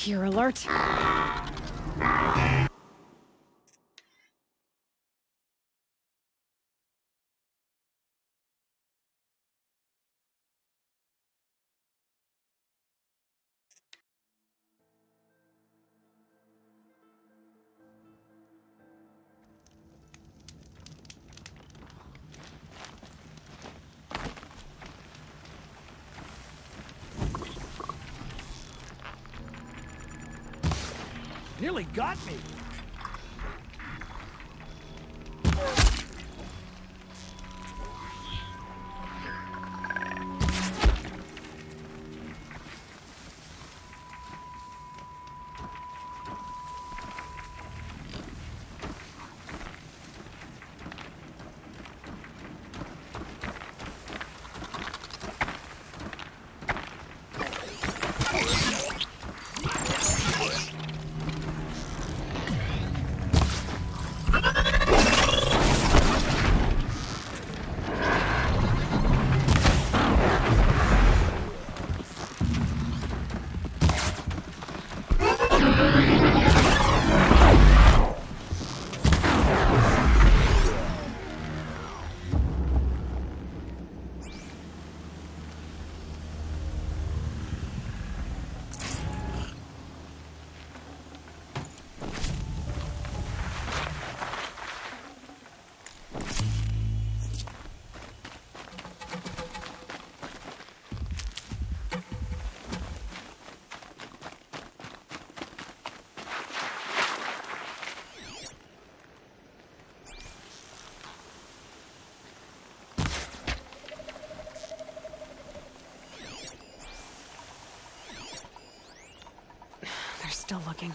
You're alert. Nearly got me. They're still looking.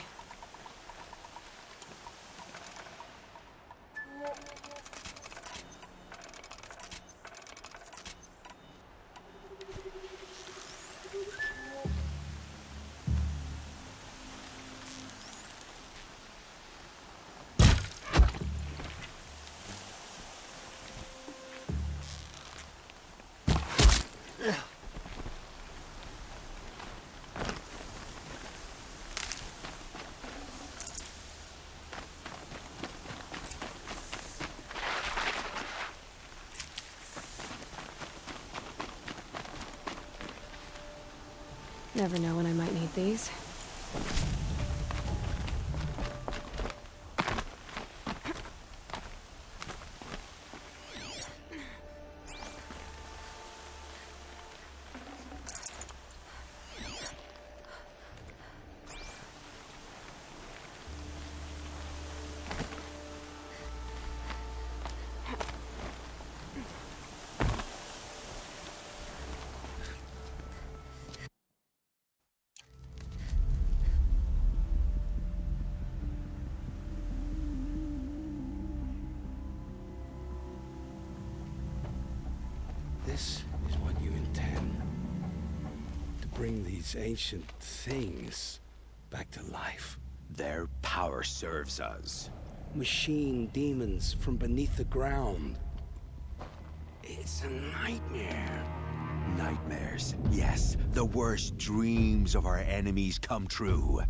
Never know when I might need these. This is what you intend. To bring these ancient things back to life. Their power serves us. Machine demons from beneath the ground. It's a nightmare. Nightmares. Yes, the worst dreams of our enemies come true.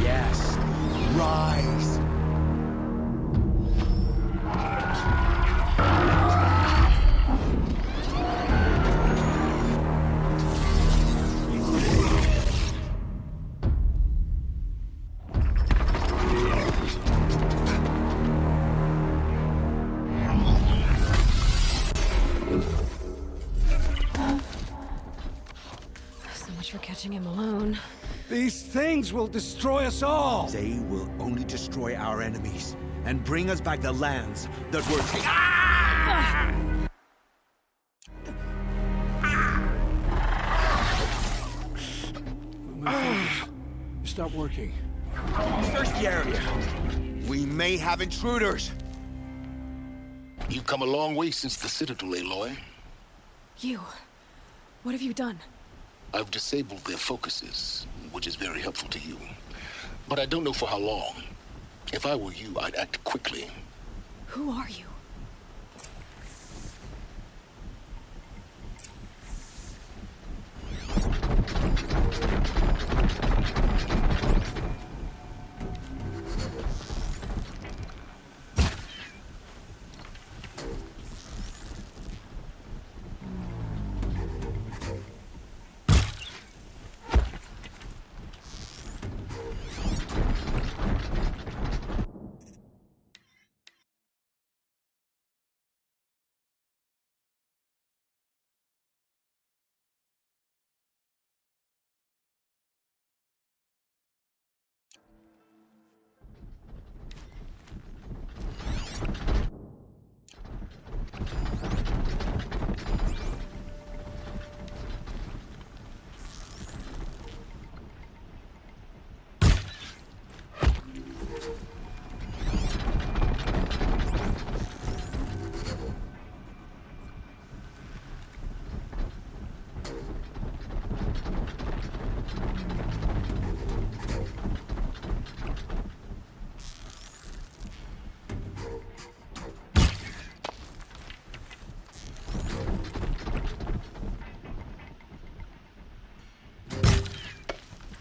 Yes, rise! So much for catching him alone. These things will destroy us all! They will only destroy our enemies and bring us back the lands that were taken. My focus. Stop working. Search the area. We may have intruders. You've come a long way since the Citadel, Aloy. You. What have you done? I've disabled their focuses, which is very helpful to you. But I don't know for how long. If I were you, I'd act quickly. Who are you?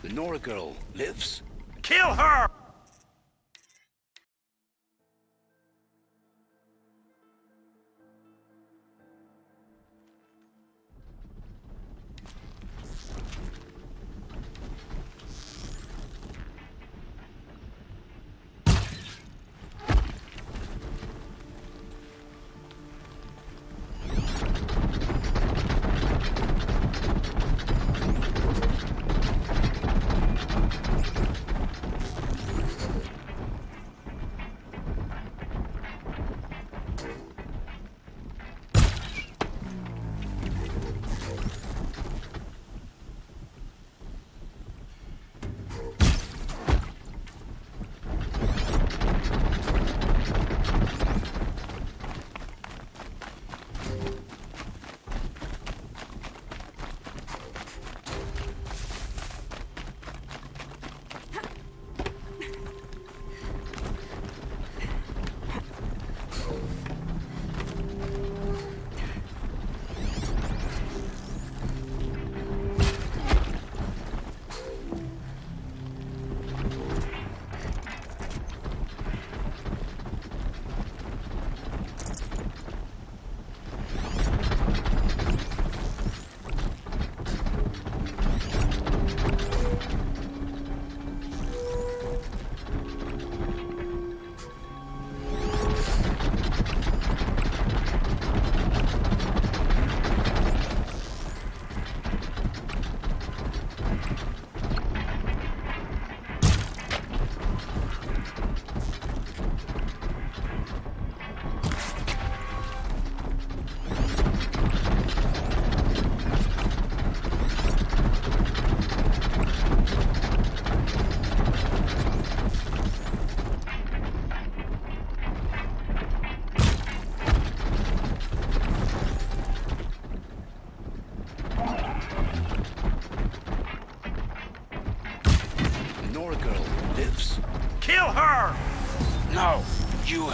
The Nora girl lives? Kill her!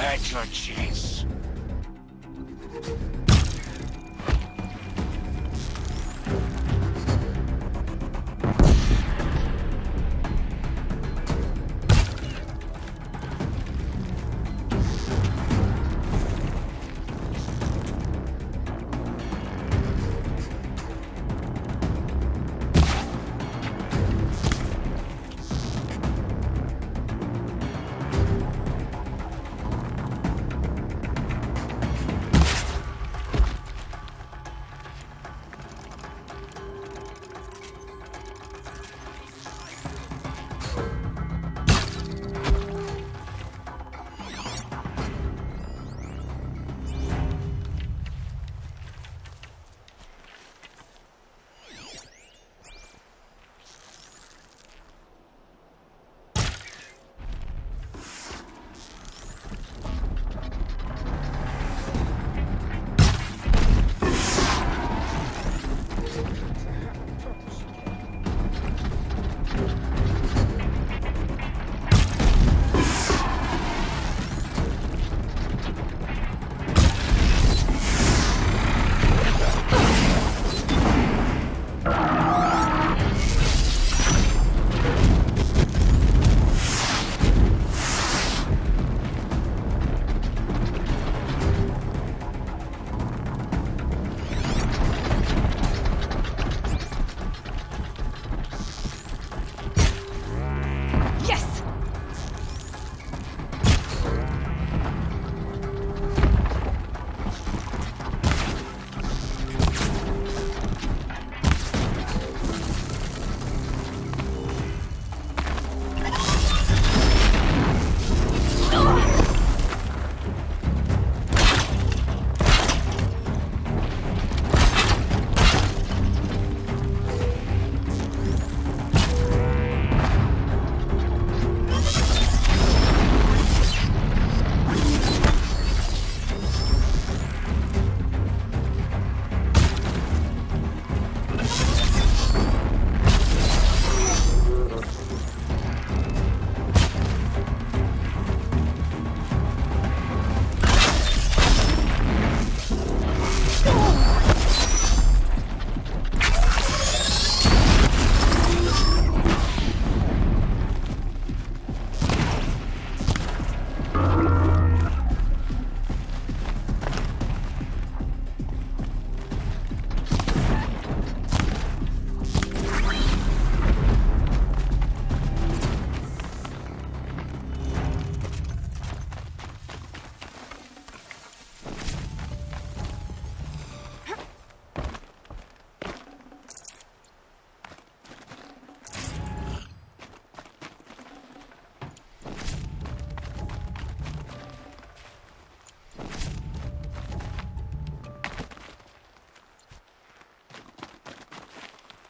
had your chance.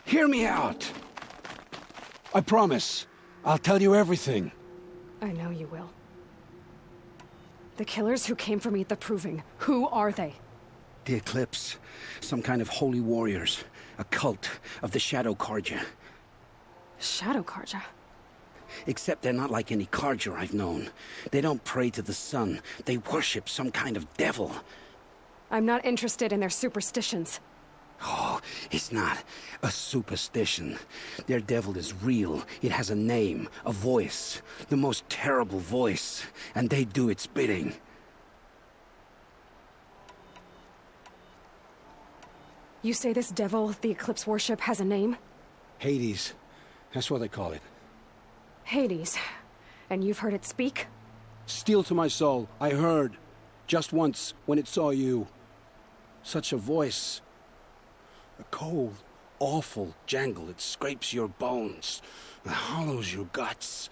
Hear me out. I promise. I'll tell you everything. I know you will. The killers who came for me at the Proving, who are they? The Eclipse. Some kind of holy warriors. A cult of the Shadow Carja. Shadow Carja? Except they're not like any Carja I've known. They don't pray to the sun. They worship some kind of devil. I'm not interested in their superstitions. Oh, it's not a superstition. Their devil is real. It has a name, a voice. The most terrible voice. And they do its bidding. You say this devil the Eclipse worship has a name? Hades. That's what they call it. Hades. And you've heard it speak? Steel to my soul. I heard. Just once, when it saw you. Such a voice. A cold, awful jangle. It scrapes your bones. It hollows your guts.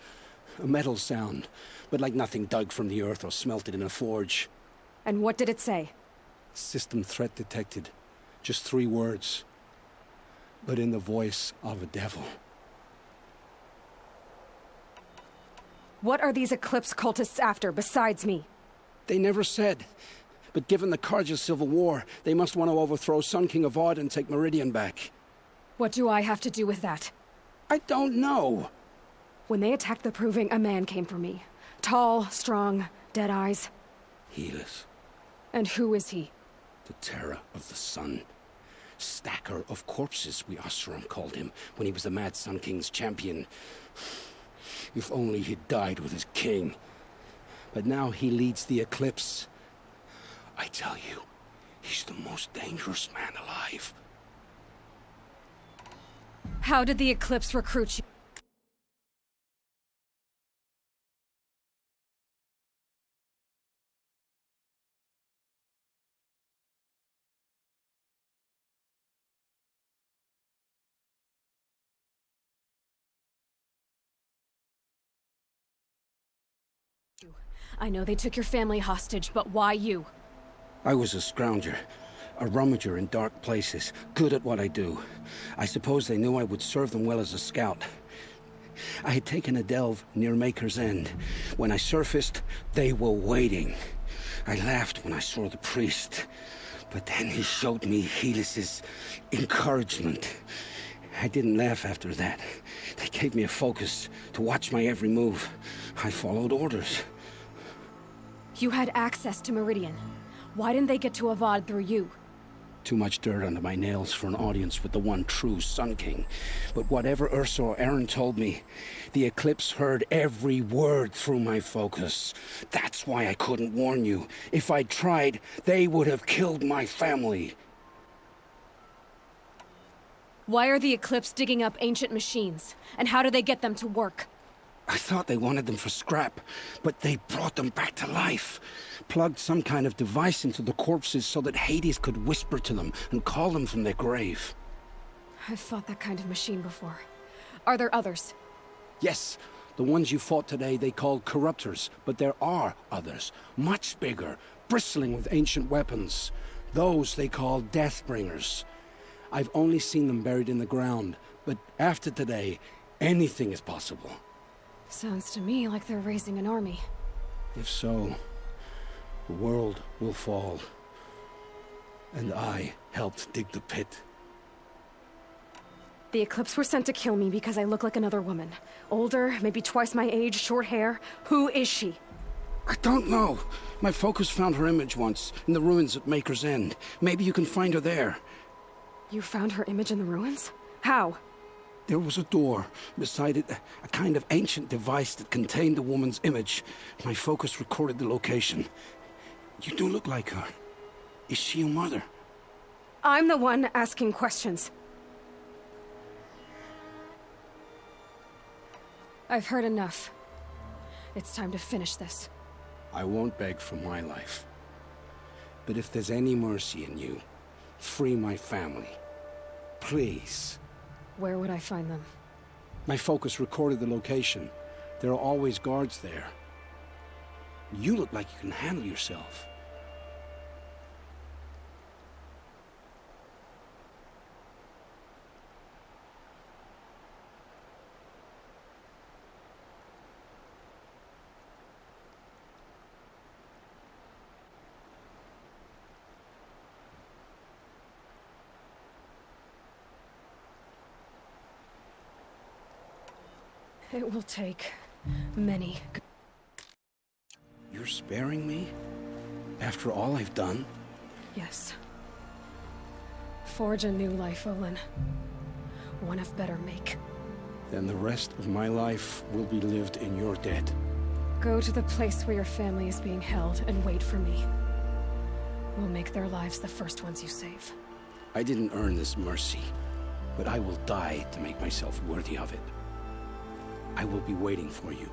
A metal sound, but like nothing dug from the earth or smelted in a forge. And what did it say? System threat detected. Just 3 words. But in the voice of a devil. What are these Eclipse cultists after, besides me? They never said. But given the Carja civil war, they must want to overthrow Sun King of Odd and take Meridian back. What do I have to do with that? I don't know. When they attacked the Proving, a man came for me. Tall, strong, dead eyes. Helis. And who is he? The terror of the sun. Stacker of corpses, we Oseram called him, when he was the Mad Sun King's champion. If only he'd died with his king. But now he leads the Eclipse. I tell you, he's the most dangerous man alive. How did the Eclipse recruit you? I know they took your family hostage, but why you? I was a scrounger, a rummager in dark places, good at what I do. I suppose they knew I would serve them well as a scout. I had taken a delve near Maker's End. When I surfaced, they were waiting. I laughed when I saw the priest, but then he showed me Helis's encouragement. I didn't laugh after that. They gave me a focus to watch my every move. I followed orders. You had access to Meridian. Why didn't they get to Avad through you? Too much dirt under my nails for an audience with the one true Sun King. But whatever Ursa or Aaron told me, the Eclipse heard every word through my focus. That's why I couldn't warn you. If I'd tried, they would have killed my family. Why are the Eclipse digging up ancient machines? And how do they get them to work? I thought they wanted them for scrap, but they brought them back to life. Plugged some kind of device into the corpses so that Hades could whisper to them and call them from their grave. I've fought that kind of machine before. Are there others? Yes, the ones you fought today they called corruptors, but there are others, much bigger, bristling with ancient weapons. Those they call Deathbringers. I've only seen them buried in the ground, but after today, anything is possible. Sounds to me like they're raising an army. If so, the world will fall. And I helped dig the pit. The Eclipse were sent to kill me because I look like another woman. Older, maybe twice my age, short hair. Who is she? I don't know. My focus found her image once, in the ruins at Maker's End. Maybe you can find her there. You found her image in the ruins? How? There was a door. Beside it, a kind of ancient device that contained the woman's image. My focus recorded the location. You do look like her. Is she your mother? I'm the one asking questions. I've heard enough. It's time to finish this. I won't beg for my life. But if there's any mercy in you, free my family. Please. Where would I find them? My focus recorded the location. There are always guards there. You look like you can handle yourself. It will take many. You're sparing me? After all I've done? Yes. Forge a new life, Olin. One of better make. Then the rest of my life will be lived in your debt. Go to the place where your family is being held and wait for me. We'll make their lives the first ones you save. I didn't earn this mercy, but I will die to make myself worthy of it. I will be waiting for you.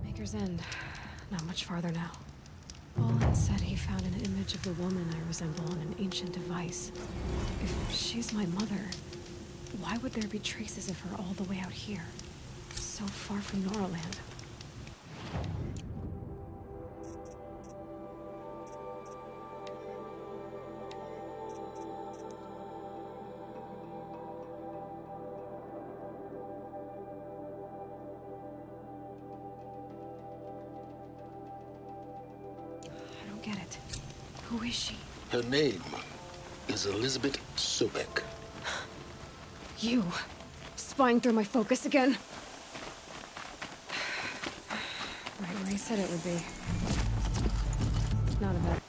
Maker's End. Not much farther now. Olin said he found an image of the woman I resemble on an ancient device. If she's my mother, why would there be traces of her all the way out here? So far from Noraland. get it. Who is she? Her name is Elizabeth Sobek. You. Spying through my focus again? Right where he said it would be. Not a bad...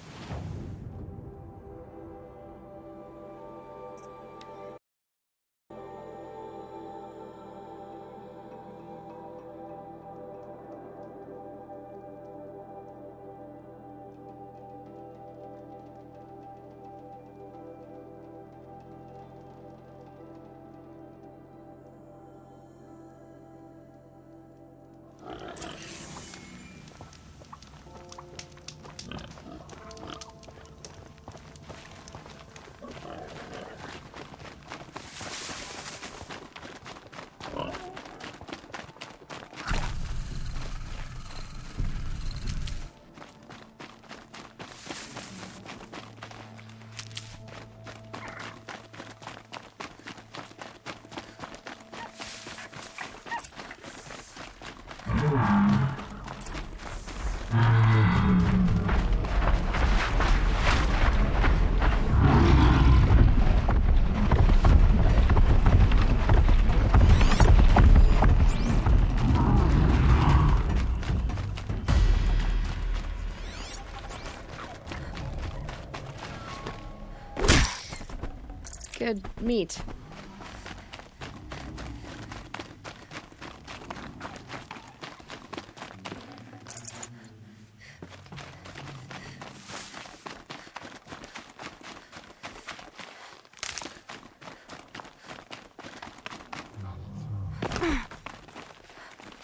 Good meat.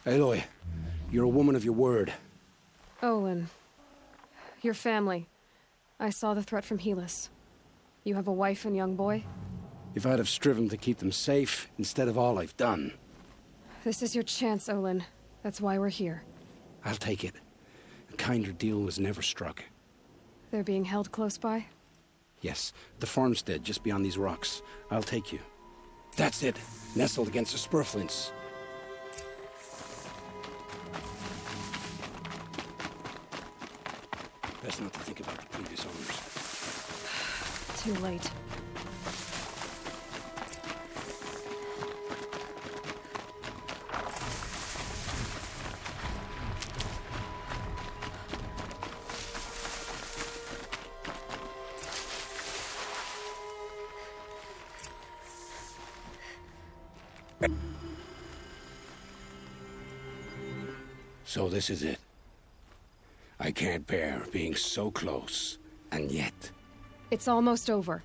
Aloy, you're a woman of your word. Olin. Your family. I saw the threat from Helis. You have a wife and young boy? If I'd have striven to keep them safe, instead of all I've done. This is your chance, Olin. That's why we're here. I'll take it. A kinder deal was never struck. They're being held close by? Yes, the farmstead just beyond these rocks. I'll take you. That's it, nestled against the spurflints. Best not to think about the previous owners. Too late. So this is it. I can't bear being so close, and yet... It's almost over.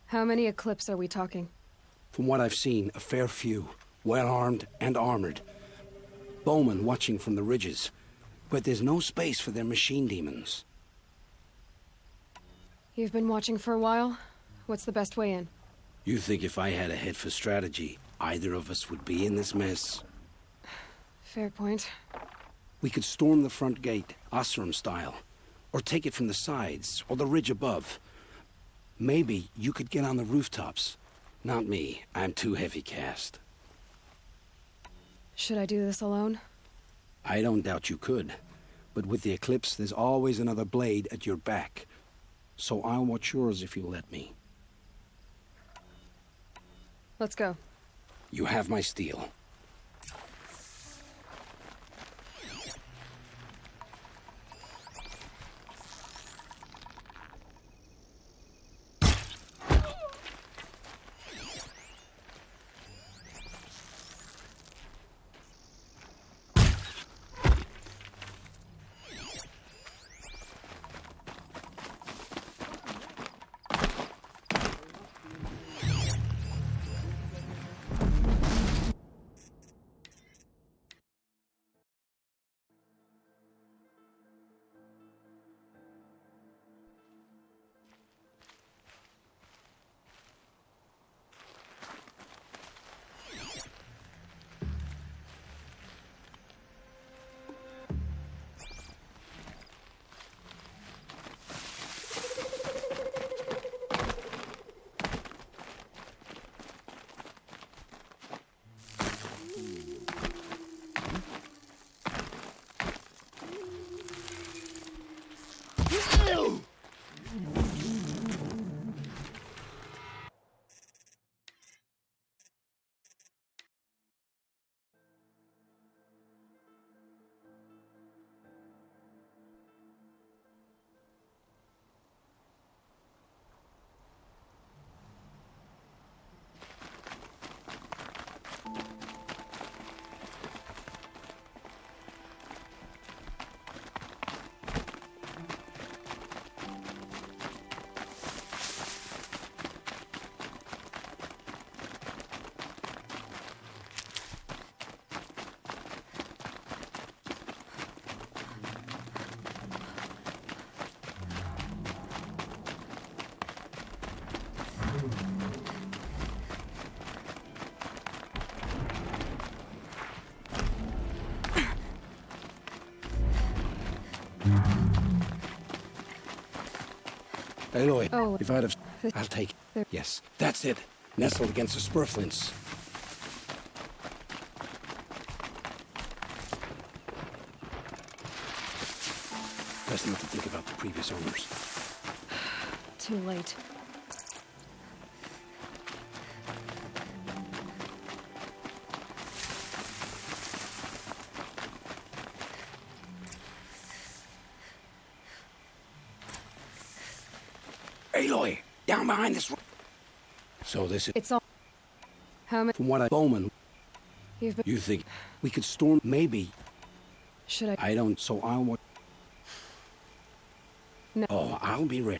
How many Eclipse are we talking? From what I've seen, a fair few. Well-armed and armored. Bowmen watching from the ridges. But there's no space for their machine demons. You've been watching for a while? What's the best way in? You think if I had a head for strategy, either of us would be in this mess? Fair point. We could storm the front gate, Osram style. Or take it from the sides, or the ridge above. Maybe you could get on the rooftops. Not me. I'm too heavy cast. Should I do this alone? I don't doubt you could. But with the Eclipse, there's always another blade at your back. So I'll watch yours if you let me. Let's go. You have my steel. Aloy, Oh. if I'd have... I'll take it. There. Yes, that's it. Nestled against the spurflints. Best not to think about the previous owners. Too late. Aloy, down behind this... So this is... It's all... How many... From what Bowman, You've been... you think we could storm... Maybe. Should I... I don't, so I'll... No. Oh, I'll be ready.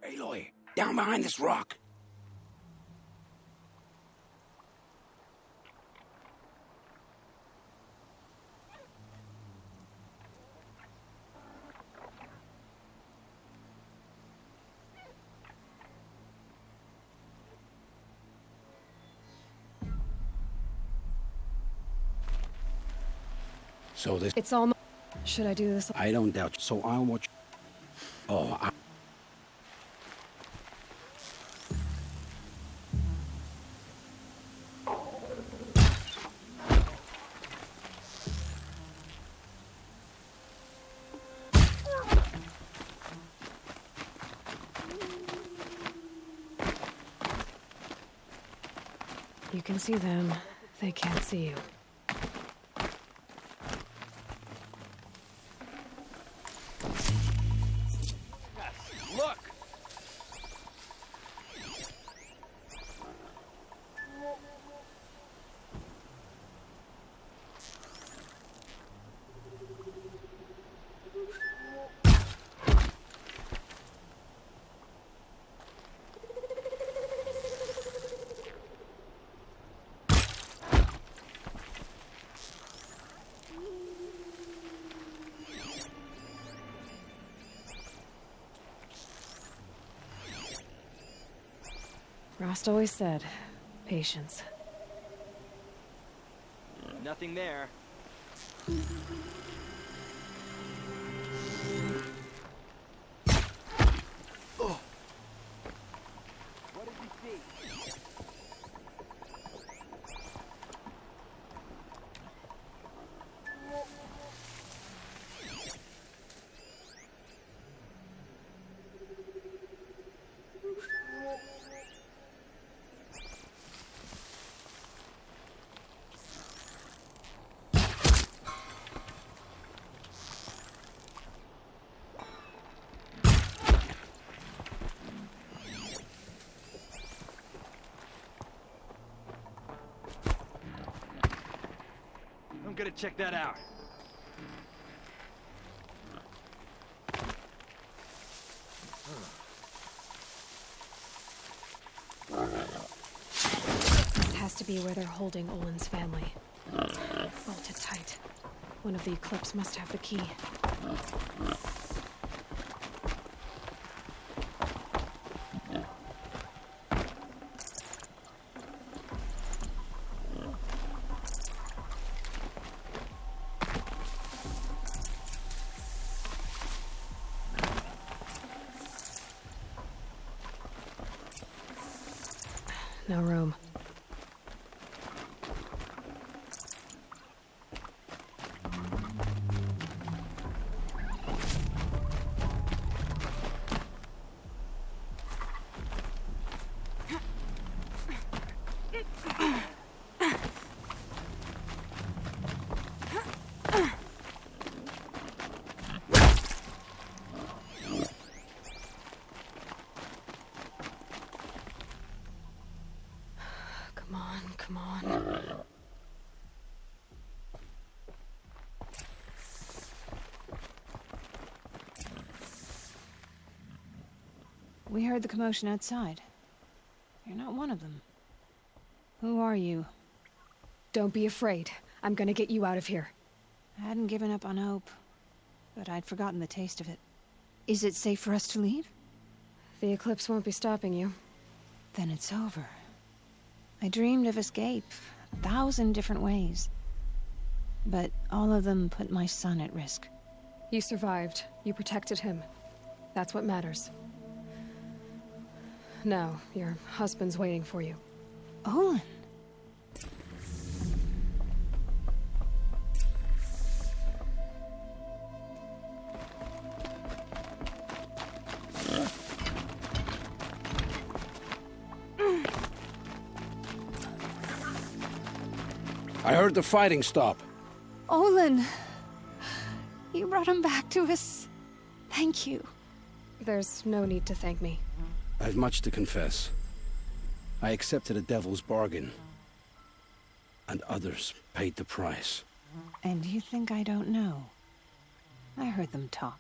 Aloy, down behind this rock. So this... It's all... Should I do this? I don't doubt. So I'll watch... Oh, I... You can see them. They can't see you. Look! Rost always said, patience. Nothing there. Oh. What did you see? I'm gonna check that out. This has to be where they're holding Olin's family. Bolted tight. One of the Eclipse must have the key. No room. Come on. We heard the commotion outside. You're not one of them. Who are you? Don't be afraid. I'm gonna get you out of here. I hadn't given up on hope, but I'd forgotten the taste of it. Is it safe for us to leave? The eclipse won't be stopping you. Then it's over. I dreamed of escape, 1,000 different ways. But all of them put my son at risk. You survived. You protected him. That's what matters. Now, your husband's waiting for you. Olin! I heard the fighting stop. Olin! You brought him back to us. Thank you. There's no need to thank me. I have much to confess. I accepted a devil's bargain. And others paid the price. And you think I don't know? I heard them talk.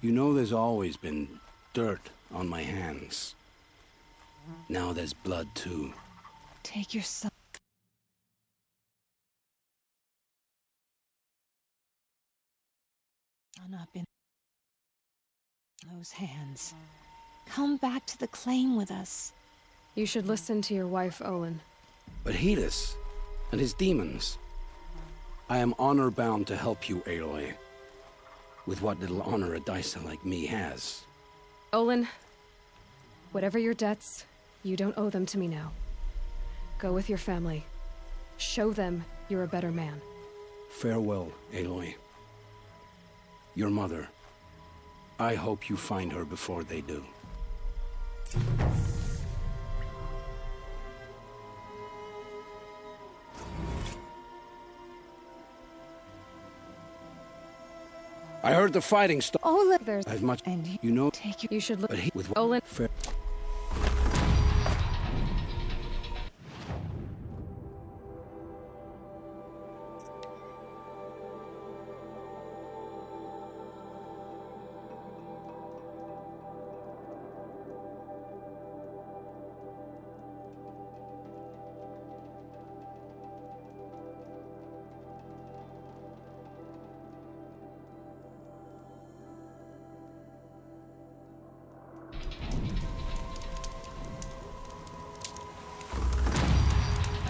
You know there's always been dirt on my hands. Now there's blood too. Take your son. Up in those hands. Come back to the claim with us. You should listen to your wife, Olin. But Hedis and his demons. I am honor-bound to help you, Aloy. With what little honor a Dysa like me has. Olin, whatever your debts, you don't owe them to me now. Go with your family. Show them you're a better man. Farewell, Aloy. Your mother. I hope you find her before they do. I heard the fighting stop. Olin, There's As much and you know, take your. You should look. but he with Olin. fair.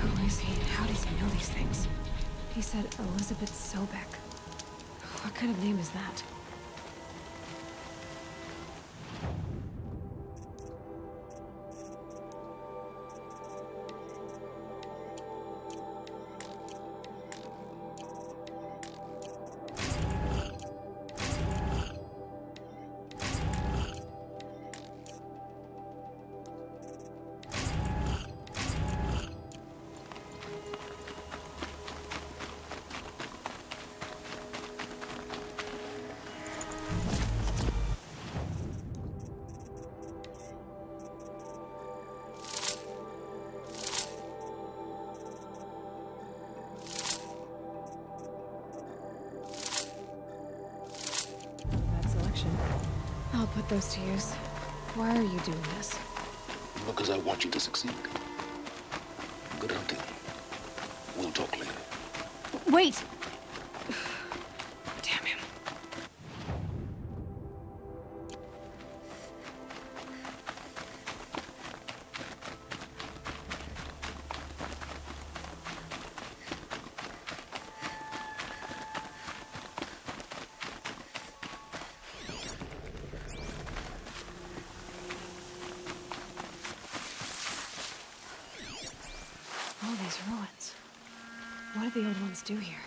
Who is he and how does he know these things? He said Elizabeth Sobek. What kind of name is that? I'll put those to use. Why are you doing this? Because I want you to succeed. Good hunting. We'll talk later. Wait! Damn him. All these ruins. What did the old ones do here?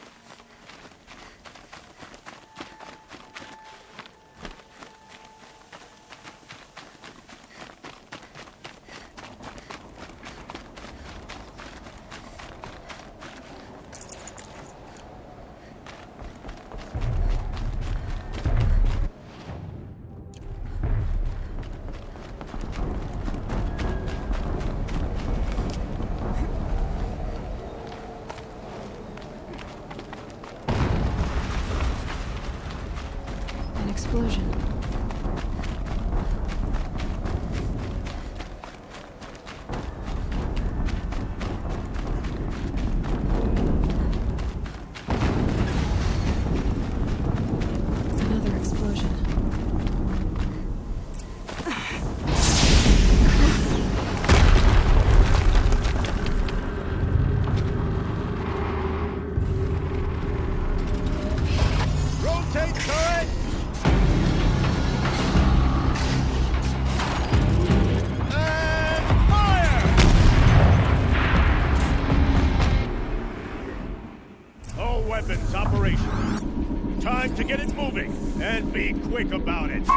quick about it. No.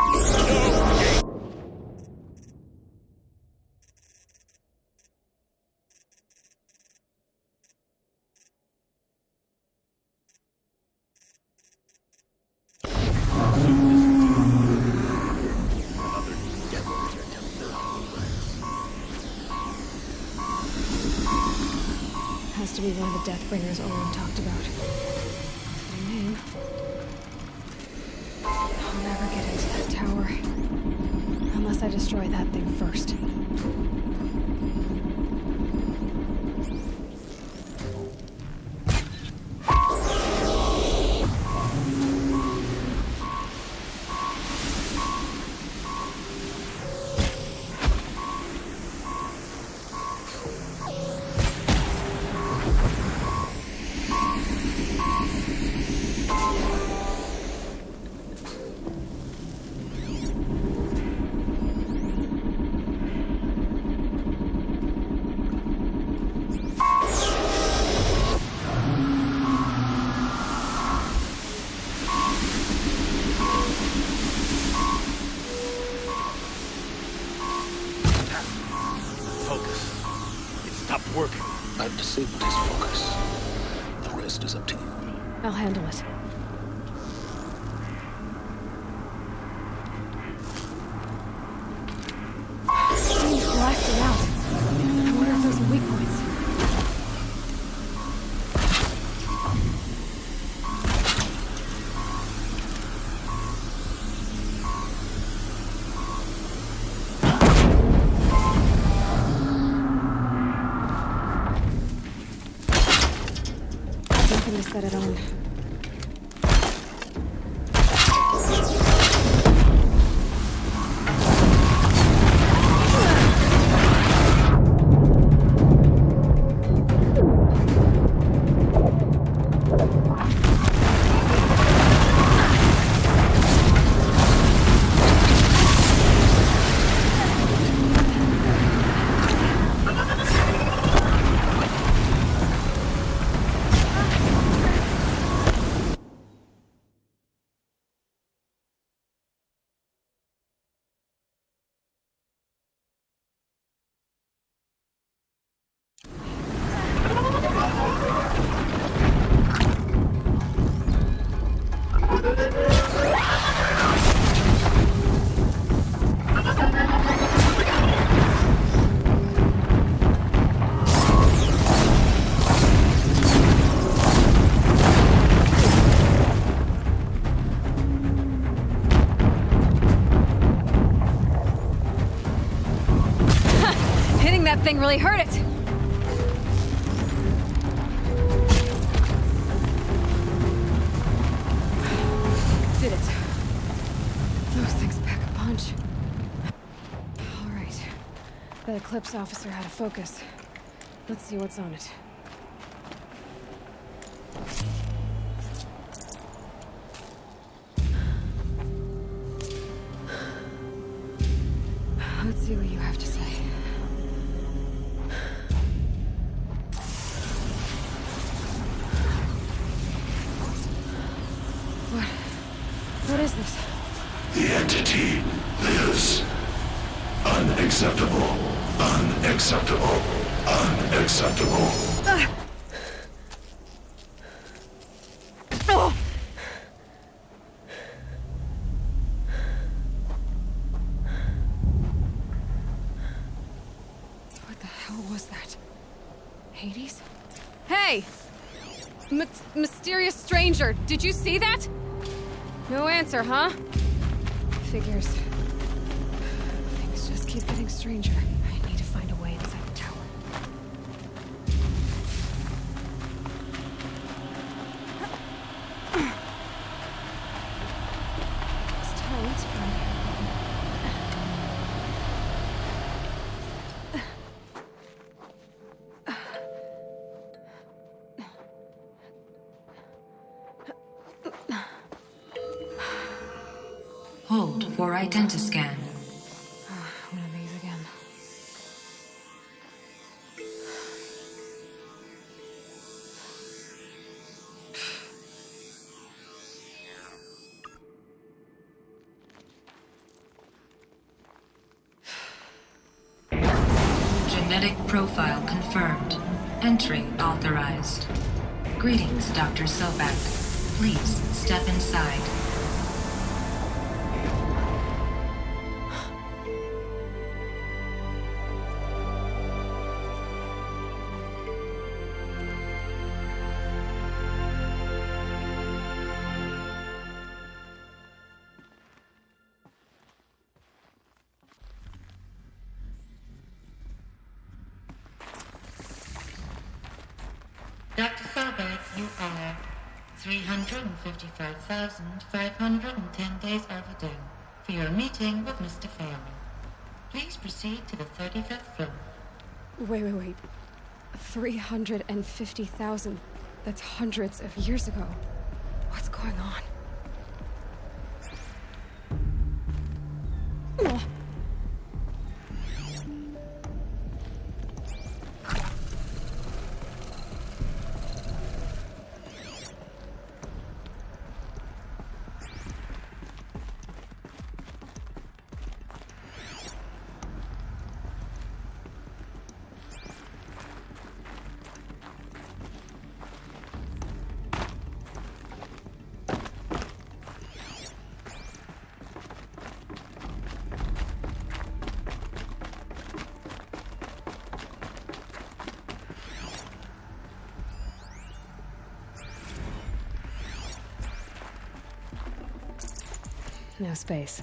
Has to be one of the Deathbringers Owen talked about. Their name. I'll never get into that tower. Unless I destroy that thing first. Working. I've disabled his focus. The rest is up to you. I'll handle it. Steam's blasting out. I wonder if there's weak points. To set it on. That thing really hurt it. Did it. Those things pack a punch. All right. That Eclipse officer had a focus. Let's see what's on it. Let's see what you have to say. What is this? The entity lives. Unacceptable. Unacceptable. Unacceptable. Oh! What the hell was that? Hades? Hey! Mysterious stranger, did you see that? No answer, huh? Figures. Things just keep getting stranger. I need to find a way inside the tower. It's tight, Hold for identiscan. One of these again. Genetic profile confirmed. Entry authorized. Greetings, Dr. Sobek. Please step inside. Dr. Sobek, you are 355,510 days overdue for your meeting with Mr. Farrell. Please proceed to the 35th floor. Wait. 350,000. That's hundreds of years ago. What's going on? Ugh. No space.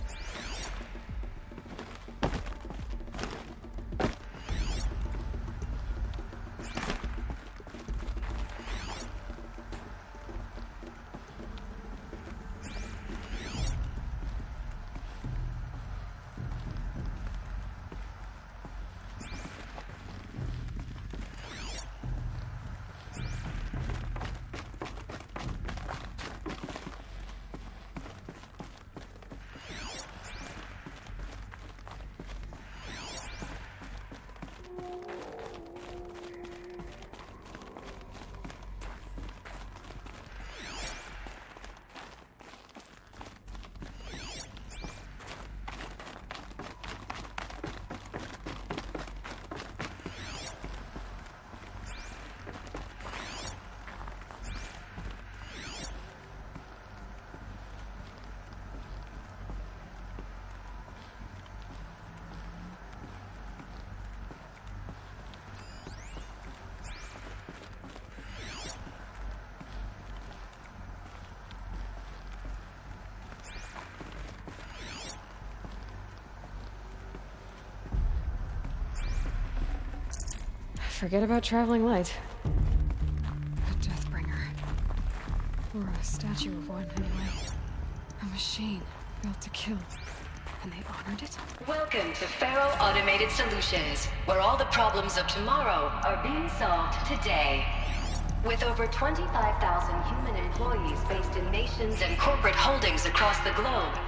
Forget about traveling light. A Deathbringer. Or a statue of one, anyway. A machine built to kill. And they honored it? Welcome to Faro Automated Solutions, where all the problems of tomorrow are being solved today. With over 25,000 human employees based in nations and corporate holdings across the globe,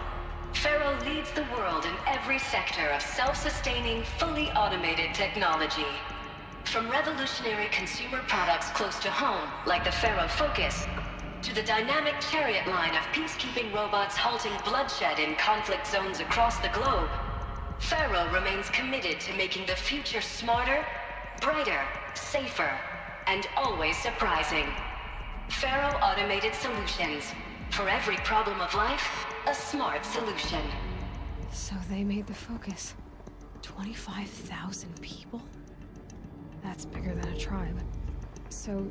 Faro leads the world in every sector of self-sustaining, fully automated technology. From revolutionary consumer products close to home, like the Faro Focus, to the dynamic chariot line of peacekeeping robots halting bloodshed in conflict zones across the globe, Faro remains committed to making the future smarter, brighter, safer, and always surprising. Faro Automated Solutions. For every problem of life, a smart solution. So they made the Focus. 25,000 people? That's bigger than a tribe. So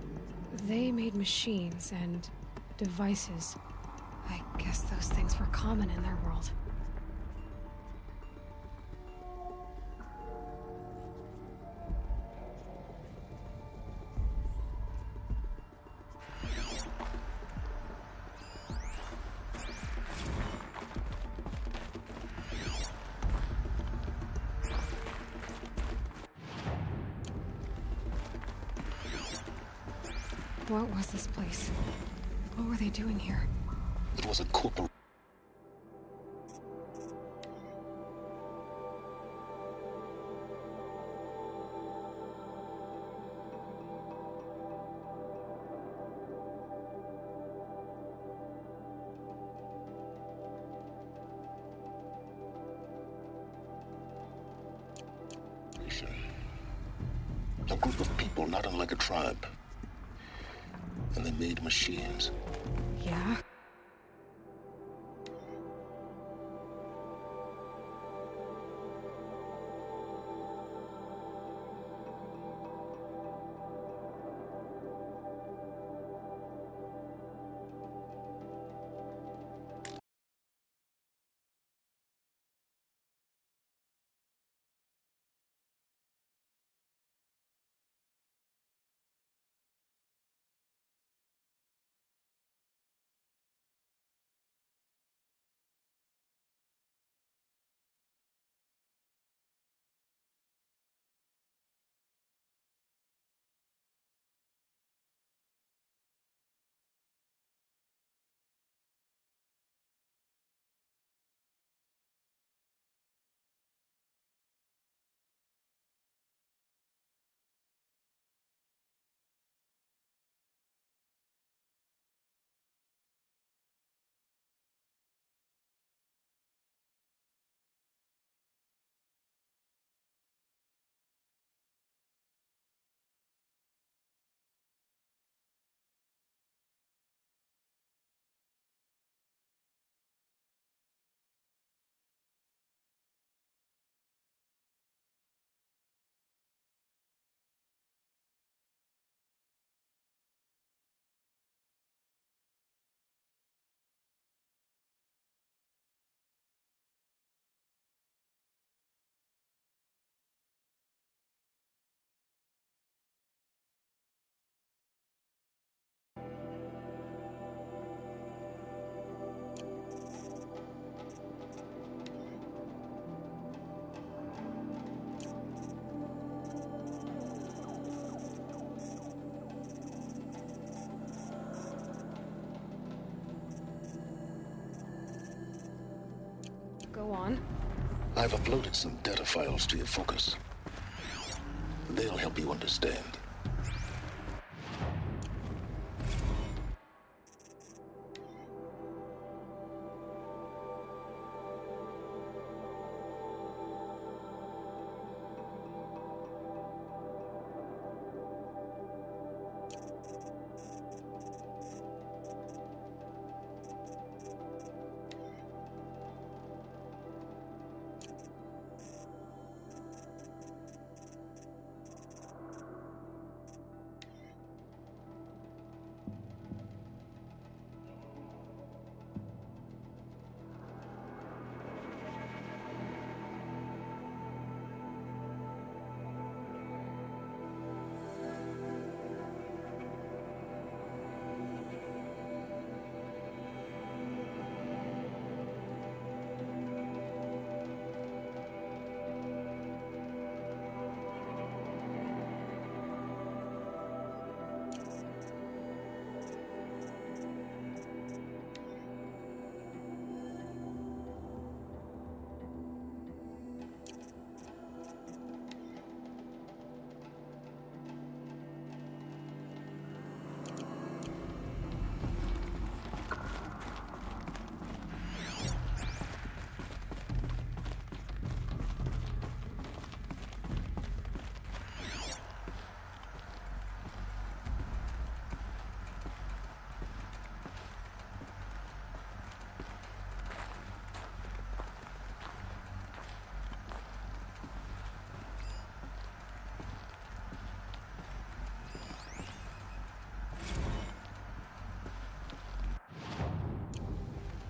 they made machines and devices. I guess those things were common in their world. What was this place? What were they doing here? It was a corporation. people not unlike a tribe. And they made machines. Yeah? Go on. I've uploaded some data files to your focus. They'll help you understand.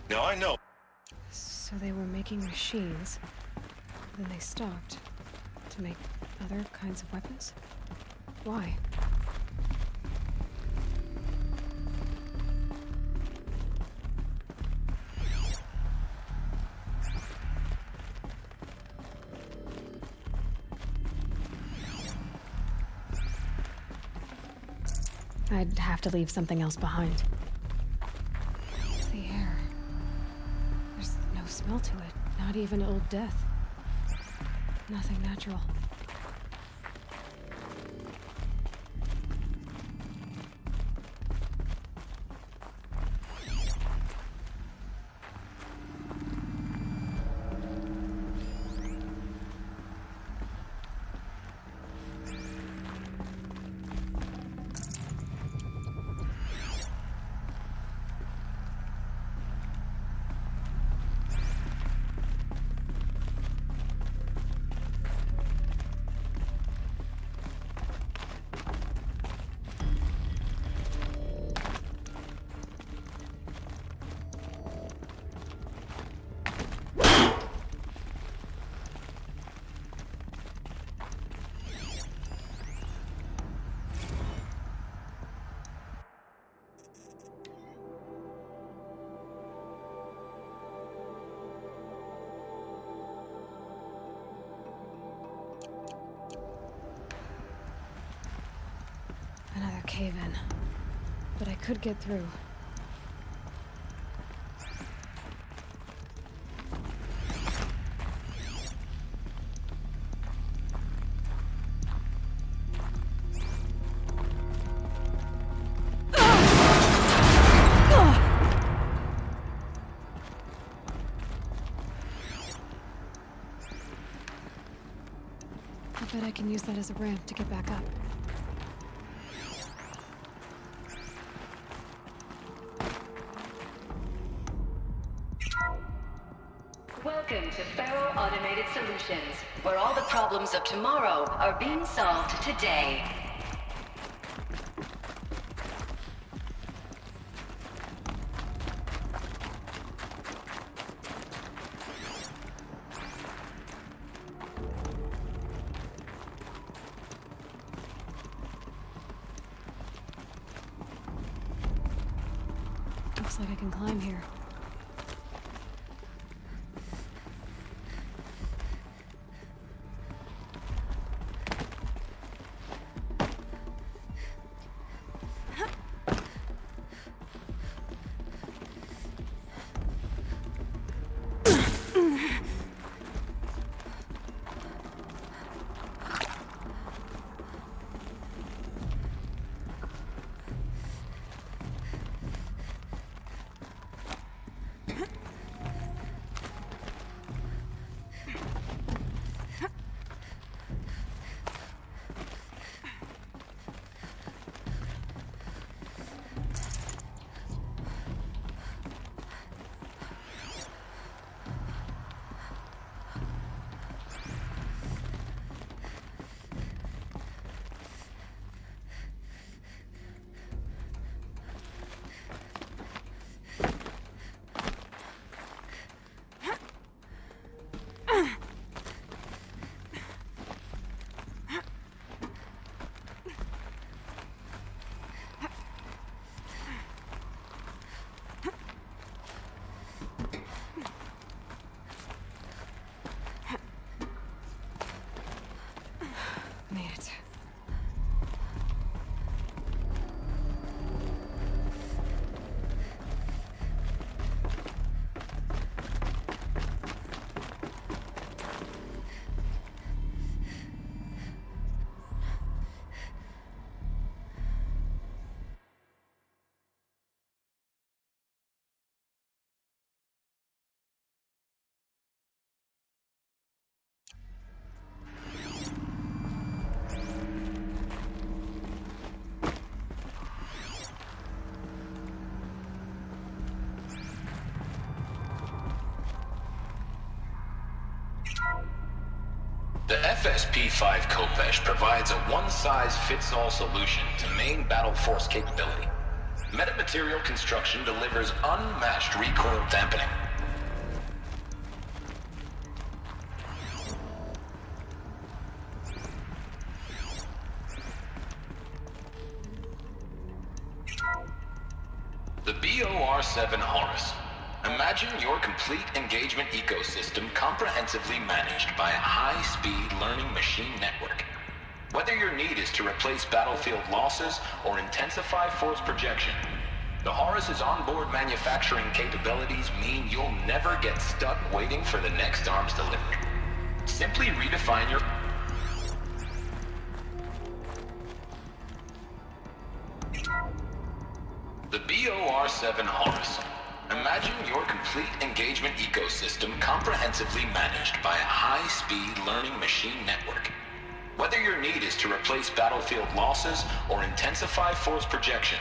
Now I know. So they were making machines. Then they stopped. To make other kinds of weapons? Why? I'd have to leave something else behind. The air. There's no smell to it. Not even old death. Nothing natural. cave-in. But I could get through. I bet I can use that as a ramp to get back up. Welcome to Faro Automated Solutions, where all the problems of tomorrow are being solved today. Looks like I can climb here. Made it. The FSP-5 Kopesh provides a one-size-fits-all solution to main battle force capability. Metamaterial construction delivers unmatched recoil dampening. The BOR-7 Horus. Imagine your complete engagement ecosystem comprehensively managed by a high-speed learning machine network. Whether your need is to replace battlefield losses or intensify force projection, the Horus's onboard manufacturing capabilities mean you'll never get stuck waiting for the next arms delivery. Simply redefine your... The BOR-7 Horus. Imagine your complete engagement ecosystem comprehensively managed by a high-speed learning machine network. Whether your need is to replace battlefield losses or intensify force projection,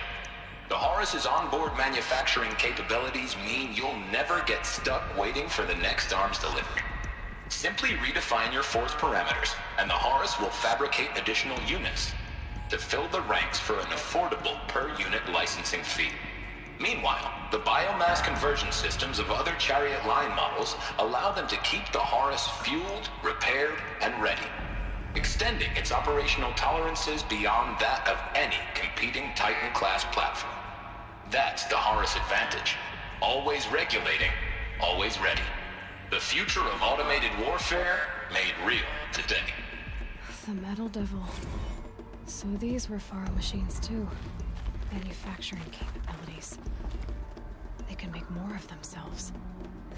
the Horus's onboard manufacturing capabilities mean you'll never get stuck waiting for the next arms delivery. Simply redefine your force parameters, and the Horus will fabricate additional units to fill the ranks for an affordable per-unit licensing fee. Meanwhile, the biomass conversion systems of other Chariot line models allow them to keep the Horus fueled, repaired, and ready, extending its operational tolerances beyond that of any competing Titan-class platform. That's the Horus advantage. Always regulating, always ready. The future of automated warfare made real today. The Metal Devil. So these were Faro machines too. Manufacturing capabilities. They can make more of themselves.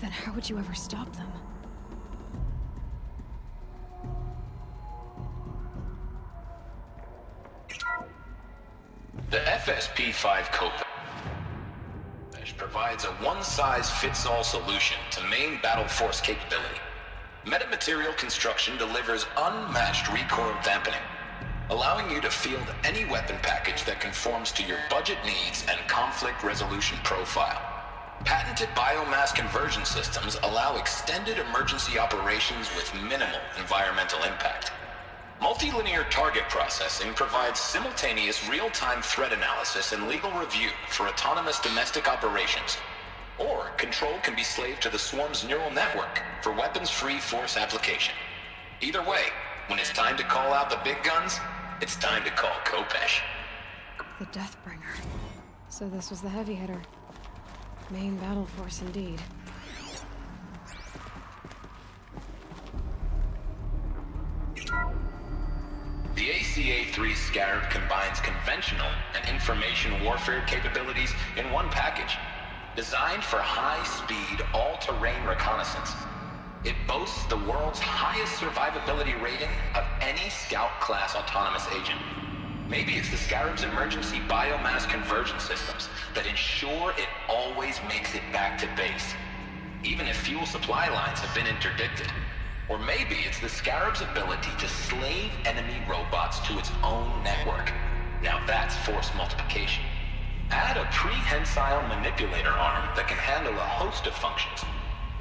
Then how would you ever stop them? The FSP-5 Copa provides a one-size-fits-all solution to main battle force capability. Metamaterial construction delivers unmatched recoil dampening, allowing you to field any weapon package that conforms to your budget needs and conflict resolution profile. Patented biomass conversion systems allow extended emergency operations with minimal environmental impact. Multilinear target processing provides simultaneous real-time threat analysis and legal review for autonomous domestic operations. Or control can be slaved to the swarm's neural network for weapons-free force application. Either way, when it's time to call out the big guns, it's time to call Kopesh. The Deathbringer. So this was the heavy hitter. Main battle force indeed. The ACA-3 Scarab combines conventional and information warfare capabilities in one package. Designed for high-speed, all-terrain reconnaissance, it boasts the world's highest survivability rating of any Scout-class autonomous agent. Maybe it's the Scarab's emergency biomass conversion systems that ensure it always makes it back to base, even if fuel supply lines have been interdicted. Or maybe it's the Scarab's ability to slave enemy robots to its own network. Now that's force multiplication. Add a prehensile manipulator arm that can handle a host of functions,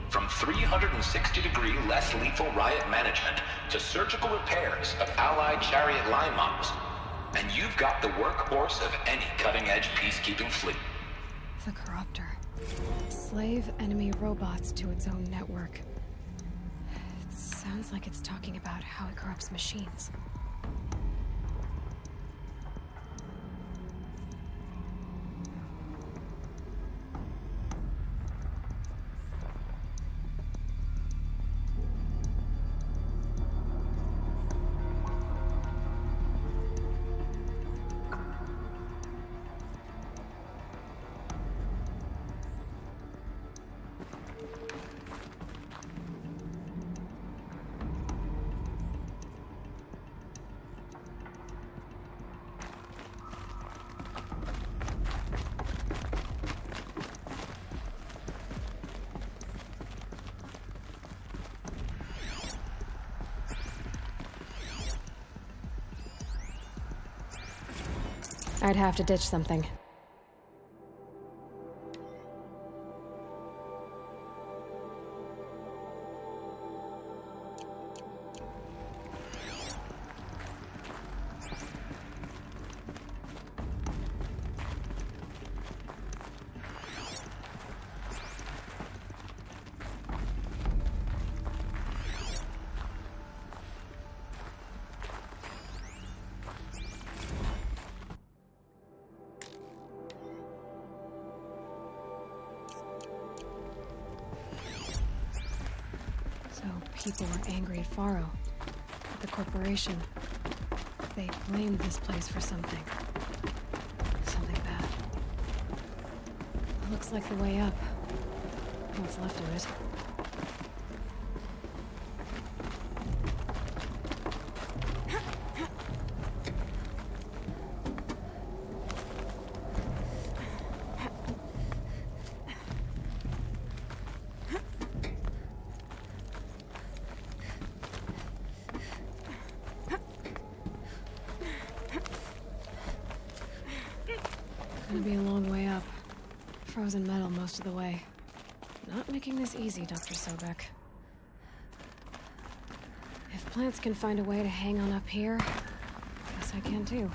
from 360-degree less lethal riot management to surgical repairs of Allied chariot line models. And you've got the workhorse of any cutting-edge peacekeeping fleet. The Corruptor. Slave enemy robots to its own network. It sounds like it's talking about how it corrupts machines. I'd have to ditch something. People were angry at Faro, at the corporation. They blamed this place for something. Something bad. It looks like the way up. What's left of it. Gonna be a long way up. Frozen metal most of the way. Not making this easy, Dr. Sobek. If plants can find a way to hang on up here, guess I can too.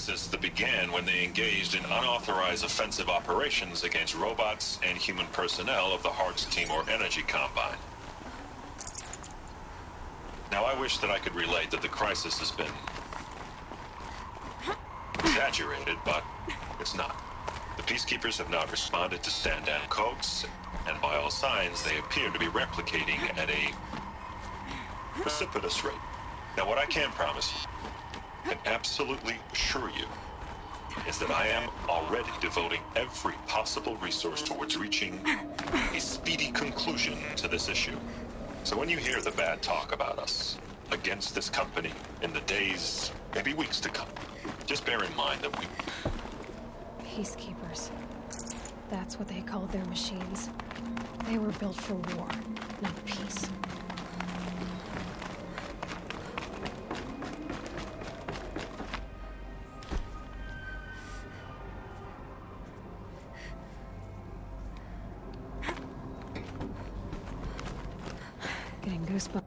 System began when they engaged in unauthorized offensive operations against robots and human personnel of the Hearts Timor Energy Combine. Now, I wish that I could relate that the crisis has been exaggerated, but it's not. The Peacekeepers have not responded to stand-down codes, and by all signs, they appear to be replicating at a precipitous rate. Now, what I can promise you, and absolutely assure you, is that I am already devoting every possible resource towards reaching a speedy conclusion to this issue. So when you hear the bad talk about us against this company in the days, maybe weeks to come, just bear in mind that we... Peacekeepers. That's what they called their machines. They were built for war, not peace. Getting goosebumps.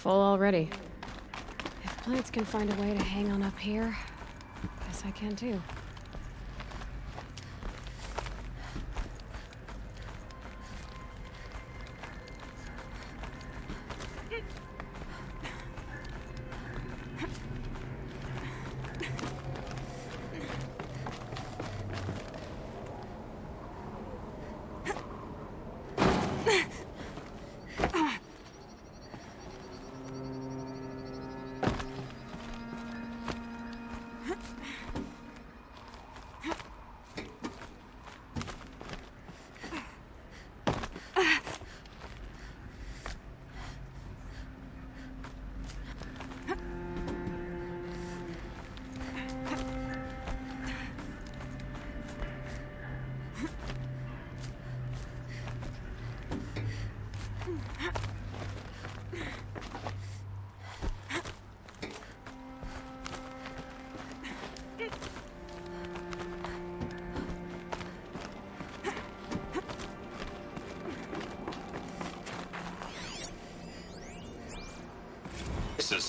Full already. If plants can find a way to hang on up here, guess I can too.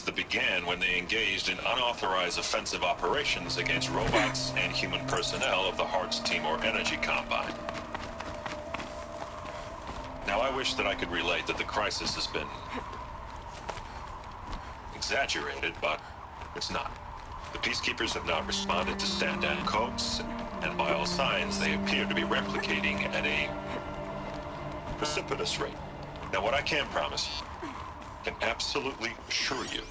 That began when they engaged in unauthorized offensive operations against robots and human personnel of the Hearts Timor Energy Combine. Now, I wish that I could relate that the crisis has been exaggerated, but it's not. The Peacekeepers have not responded to stand-down codes, and by all signs, they appear to be replicating at a precipitous rate. Now, what I can promise can absolutely assure you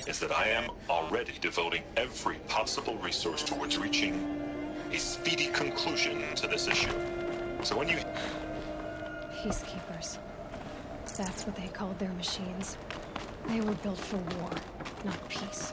is that I am already devoting every possible resource towards reaching a speedy conclusion to this issue. So when you... Peacekeepers. That's what they called their machines. They were built for war, not peace.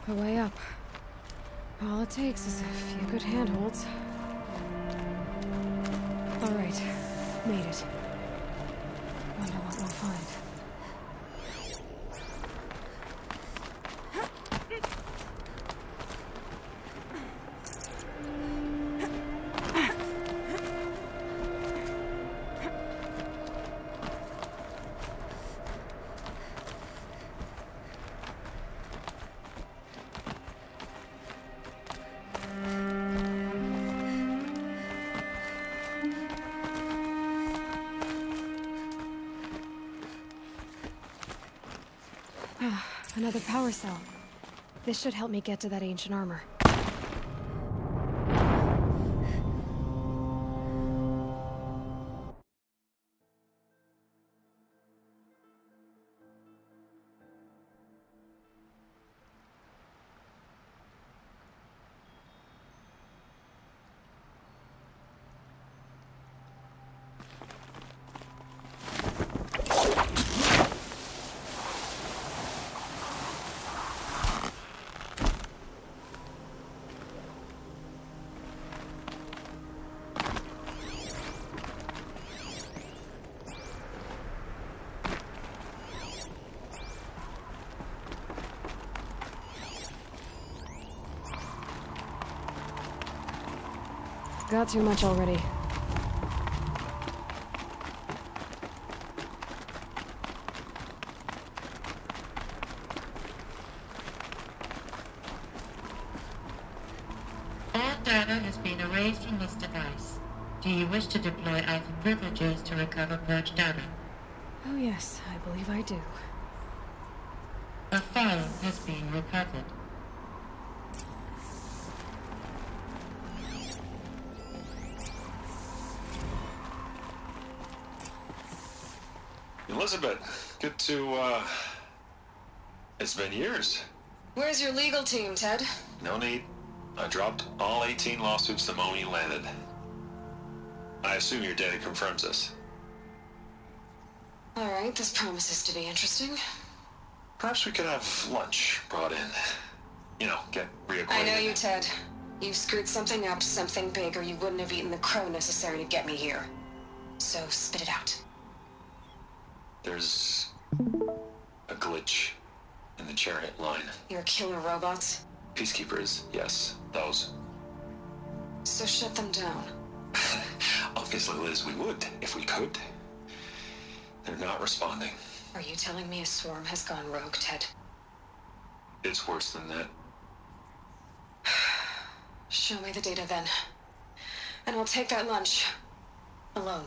The way up. All it takes is a few good handholds. All right, made it. Wonder what we'll find. Another power cell. This should help me get to that ancient armor. Got too much already. All data has been erased from this device. Do you wish to deploy Alpha privileges to recover purged data? Oh yes, I believe I do. A file has been recovered. Elizabeth, good to, it's been years. Where's your legal team, Ted? No need. I dropped all 18 lawsuits the moment you landed. I assume your data confirms this. All right, this promises to be interesting. Perhaps we could have lunch brought in. You know, get reacquainted. I know you, Ted. You screwed something up, something big, or you wouldn't have eaten the crow necessary to get me here. So spit it out. There's a glitch in the chariot line. Your killer robots? Peacekeepers, yes, those. So shut them down. Obviously, Liz, we would, if we could. They're not responding. Are you telling me a swarm has gone rogue, Ted? It's worse than that. Show me the data then. And I'll take that lunch. Alone.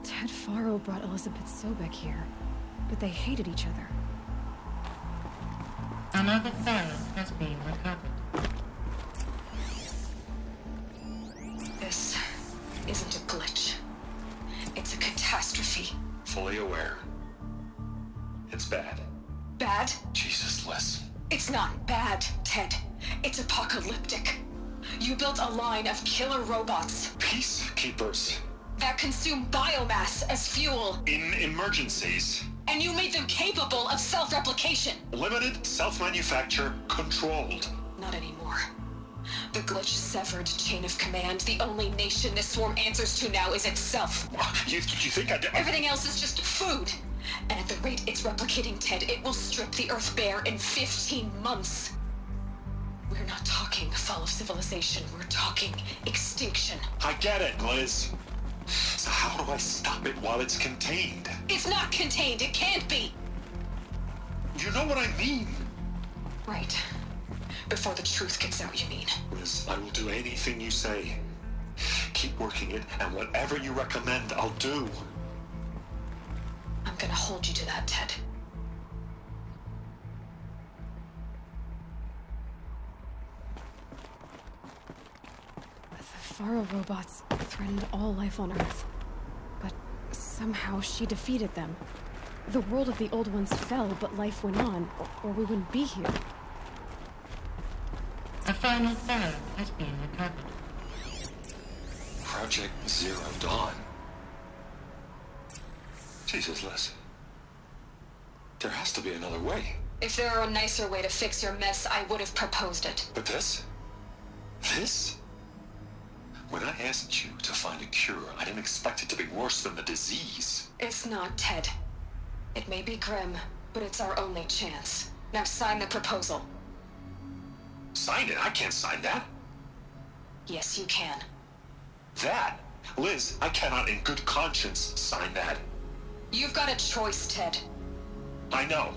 Ted Faro brought Elizabeth Sobek here, but they hated each other. Another file has been recovered. This isn't a glitch. It's a catastrophe. Fully aware. It's bad. Bad? Jesus, Liz. It's not bad, Ted. It's apocalyptic. You built a line of killer robots Peacekeepers. that consume biomass as fuel, In emergencies. and you made them capable of self-replication. Limited, self-manufacture, controlled. Not anymore. The glitch severed chain of command. The only nation this swarm answers to now is itself. You think I... Everything else is just food. And at the rate it's replicating, Ted, it will strip the Earth bare in 15 months. We're not talking fall of civilization. We're talking extinction. I get it, Liz. So how do I stop it while it's contained? It's not contained. It can't be. You know what I mean. Right. Before the truth gets out, you mean? Liz, I will do anything you say. Keep working it, and whatever you recommend, I'll do. I'm gonna hold you to that, Ted. The Faro robots threatened all life on Earth. But somehow she defeated them. The world of the old ones fell, but life went on, or we wouldn't be here. A final file has been recovered. Project Zero Dawn. Jesus, Liz. There has to be another way. If there were a nicer way to fix your mess, I would have proposed it. But this? This? When I asked you to find a cure, I didn't expect it to be worse than the disease. It's not, Ted. It may be grim, but it's our only chance. Now sign the proposal. Sign it? I can't sign that. Yes, you can. That? Liz, I cannot in good conscience sign that. You've got a choice, Ted. I know.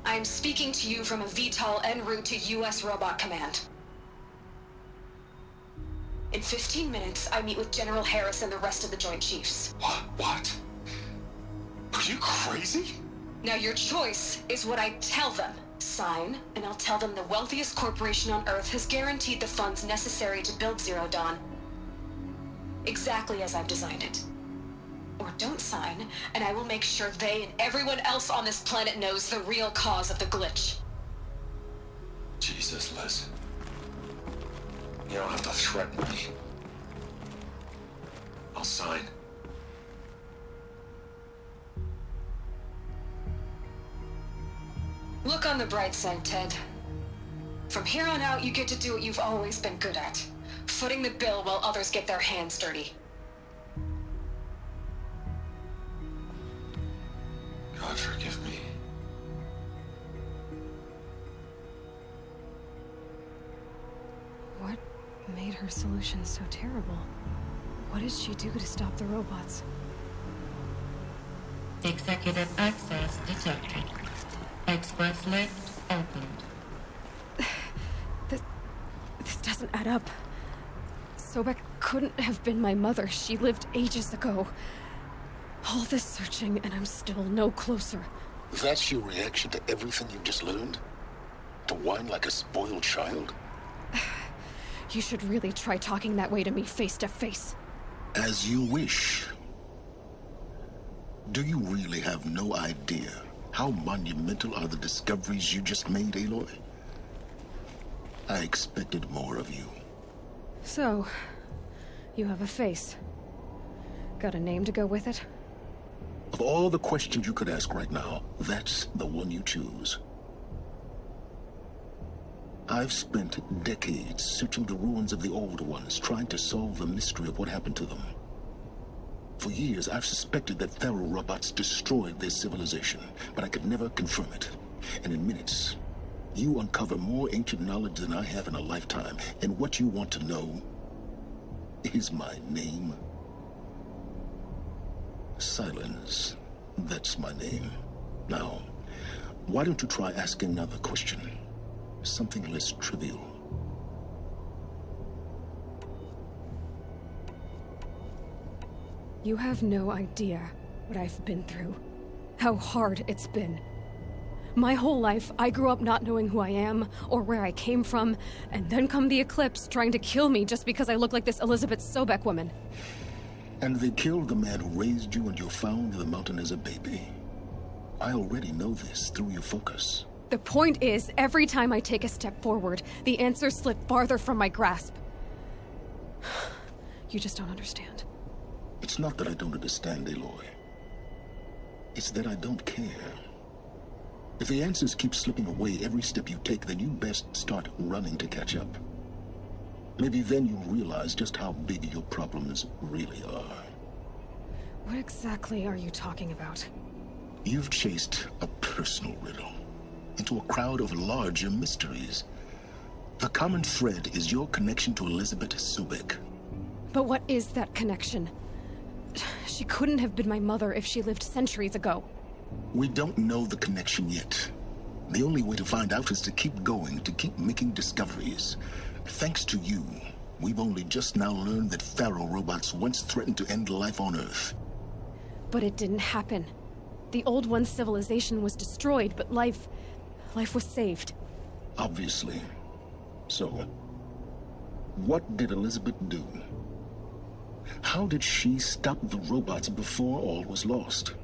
I'm speaking to you from a VTOL en route to U.S. Robot Command. In 15 minutes, I meet with General Harris and the rest of the Joint Chiefs. What? Are you crazy? Now your choice is what I tell them. Sign, and I'll tell them the wealthiest corporation on Earth has guaranteed the funds necessary to build Zero Dawn. Exactly as I've designed it. Or don't sign, and I will make sure they and everyone else on this planet knows the real cause of the glitch. Jesus, Liz. You don't have to threaten me. I'll sign. Look on the bright side, Ted. From here on out, you get to do what you've always been good at. Footing the bill while others get their hands dirty. God forgive me. What made her solution so terrible? What did she do to stop the robots? Executive access detected. Express lift opened. This doesn't add up. Sobek couldn't have been my mother. She lived ages ago. All this searching, and I'm still no closer. That's your reaction to everything you've just learned? To whine like a spoiled child? You should really try talking that way to me face to face. As you wish. Do you really have no idea how monumental are the discoveries you just made, Aloy? I expected more of you. So, you have a face. Got a name to go with it? Of all the questions you could ask right now, that's the one you choose. I've spent decades searching the ruins of the old ones, trying to solve the mystery of what happened to them. For years, I've suspected that Faro robots destroyed their civilization, but I could never confirm it. And in minutes, you uncover more ancient knowledge than I have in a lifetime, and what you want to know is my name. Silence. That's my name. Now, why don't you try asking another question? Something less trivial. You have no idea what I've been through. How hard it's been. My whole life, I grew up not knowing who I am or where I came from, and then come the Eclipse trying to kill me just because I look like this Elizabeth Sobek woman. And they killed the man who raised you and you found in the mountain as a baby. I already know this through your focus. The point is, every time I take a step forward, the answers slip farther from my grasp. You just don't understand. It's not that I don't understand, Aloy. It's that I don't care. If the answers keep slipping away every step you take, then you best start running to catch up. Maybe then you'll realize just how big your problems really are. What exactly are you talking about? You've chased a personal riddle into a crowd of larger mysteries. The common thread is your connection to Elizabeth Sobek. But what is that connection? She couldn't have been my mother if she lived centuries ago. We don't know the connection yet. The only way to find out is to keep going, to keep making discoveries. Thanks to you, we've only just now learned that Faro robots once threatened to end life on Earth. But it didn't happen. The old one's civilization was destroyed, but life was saved. Obviously. So, what did Elizabeth do? How did she stop the robots before all was lost?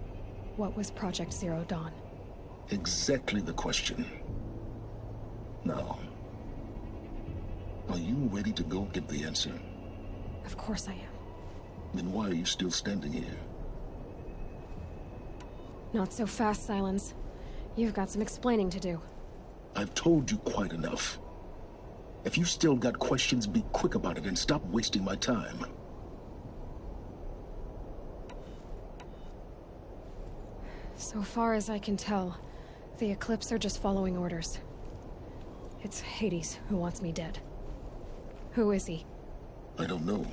What was Project Zero Dawn? Exactly the question. Now, are you ready to go get the answer? Of course I am. Then why are you still standing here? Not so fast, Silence. You've got some explaining to do. I've told you quite enough. If you still got questions, be quick about it and stop wasting my time. So far as I can tell, the Eclipse are just following orders. It's Hades who wants me dead. Who is he? I don't know.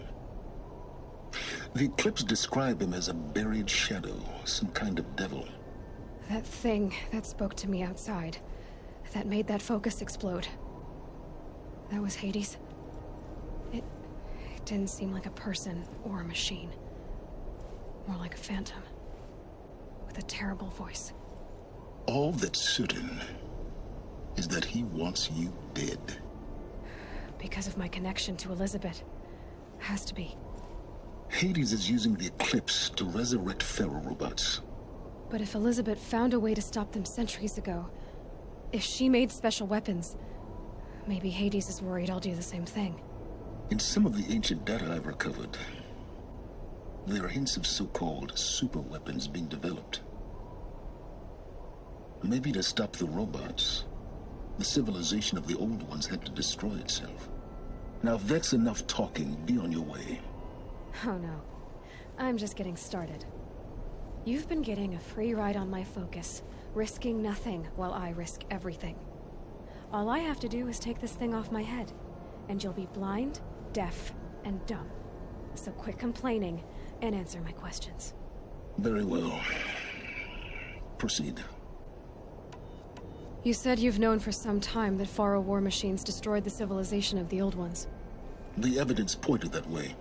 The Eclipse describe him as a buried shadow, some kind of devil. That thing that spoke to me outside, that made that focus explode. That was Hades. It didn't seem like a person or a machine. More like a phantom. With a terrible voice. All that's certain is that he wants you dead. Because of my connection to Elizabeth. Has to be. Hades is using the Eclipse to resurrect ferrorobots. But if Elizabeth found a way to stop them centuries ago, if she made special weapons, maybe Hades is worried I'll do the same thing. In some of the ancient data I've recovered, there are hints of so-called super weapons being developed. Maybe to stop the robots, the civilization of the old ones had to destroy itself. Now if that's enough talking, be on your way. Oh no. I'm just getting started. You've been getting a free ride on my focus, risking nothing while I risk everything. All I have to do is take this thing off my head, and you'll be blind, deaf, and dumb. So quit complaining and answer my questions. Very well. Proceed. You said you've known for some time that Faro war machines destroyed the civilization of the old ones. The evidence pointed that way.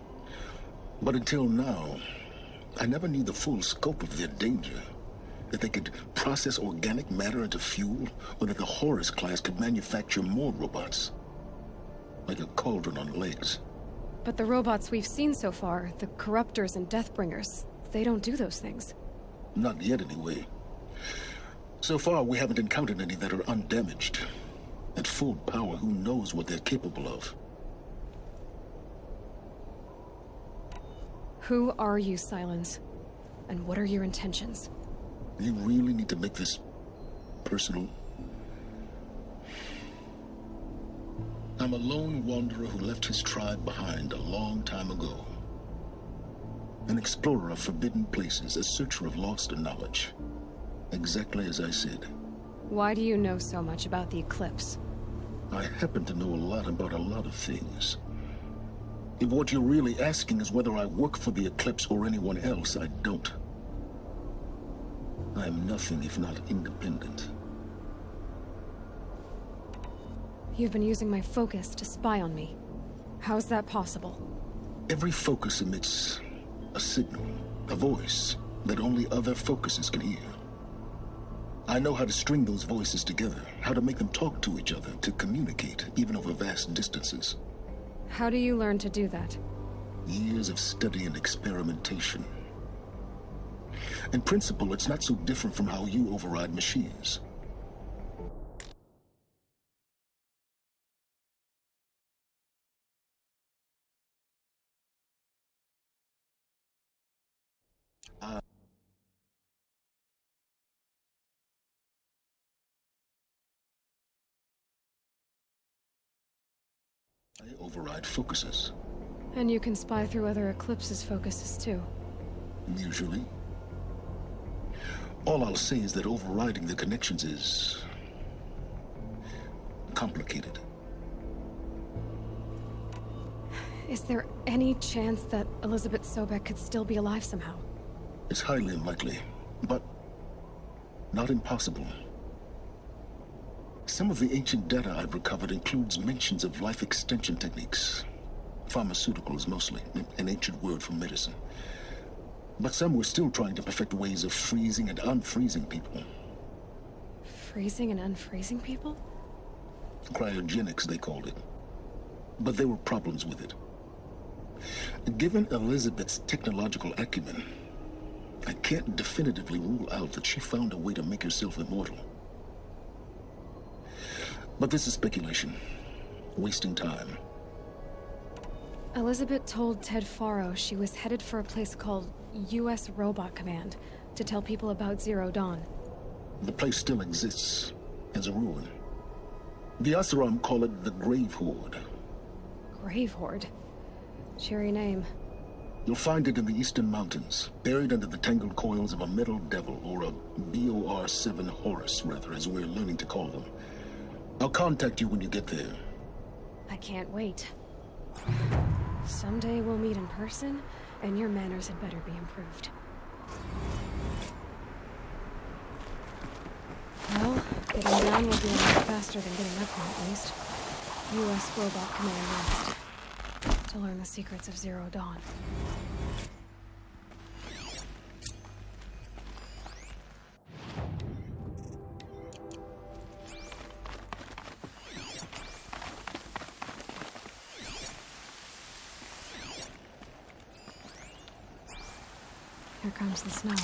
But until now, I never knew the full scope of their danger. That they could process organic matter into fuel, or that the Horus class could manufacture more robots. Like a cauldron on legs. But the robots we've seen so far, the Corruptors and Deathbringers, they don't do those things. Not yet, anyway. So far, we haven't encountered any that are undamaged. At full power, who knows what they're capable of? Who are you, Silence? And what are your intentions? You really need to make this personal? I'm a lone wanderer who left his tribe behind a long time ago. An explorer of forbidden places, a searcher of lost knowledge. Exactly as I said. Why do you know so much about the Eclipse? I happen to know a lot about a lot of things. If what you're really asking is whether I work for the Eclipse or anyone else, I don't. I am nothing if not independent. You've been using my focus to spy on me. How's that possible? Every focus emits a signal, a voice, that only other focuses can hear. I know how to string those voices together, how to make them talk to each other, to communicate, even over vast distances. How do you learn to do that? Years of study and experimentation. In principle, it's not so different from how you override machines. I override focuses. And you can spy through other Eclipse's focuses too. Usually. All I'll say is that overriding the connections is complicated. Is there any chance that Elizabeth Sobek could still be alive somehow? It's highly unlikely, but not impossible. Some of the ancient data I've recovered includes mentions of life extension techniques. Pharmaceuticals, mostly, an ancient word for medicine. But some were still trying to perfect ways of freezing and unfreezing people. Freezing and unfreezing people? Cryogenics, they called it. But there were problems with it. Given Elizabeth's technological acumen, I can't definitively rule out that she found a way to make herself immortal. But this is speculation. Wasting time. Elizabeth told Ted Faro she was headed for a place called U.S. Robot Command to tell people about Zero Dawn. The place still exists as a ruin. The Asaram call it the Grave Horde. Grave Horde? Cheery name. You'll find it in the eastern mountains, buried under the tangled coils of a metal devil, or a BOR-7 Horus, rather, as we're learning to call them. I'll contact you when you get there. I can't wait. Someday we'll meet in person, and your manners had better be improved. Well, getting down will be a lot faster than getting up here, at least. U.S. Robot Command next. To learn the secrets of Zero Dawn. Here comes the snow.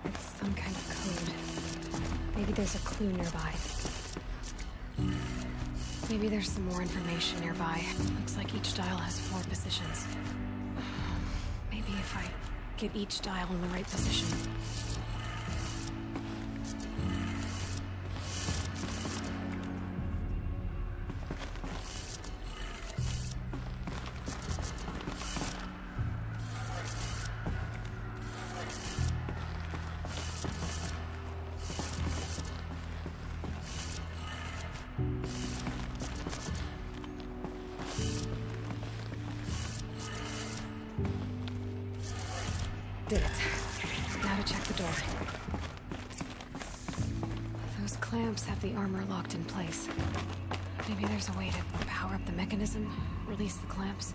It's some kind of code. Maybe there's a clue nearby. Maybe there's some more information nearby. Looks like each dial has 4 positions. Maybe if I get each dial in the right position. Did it. Now to check the door. Those clamps have the armor locked in place. Maybe there's a way to power up the mechanism, release the clamps.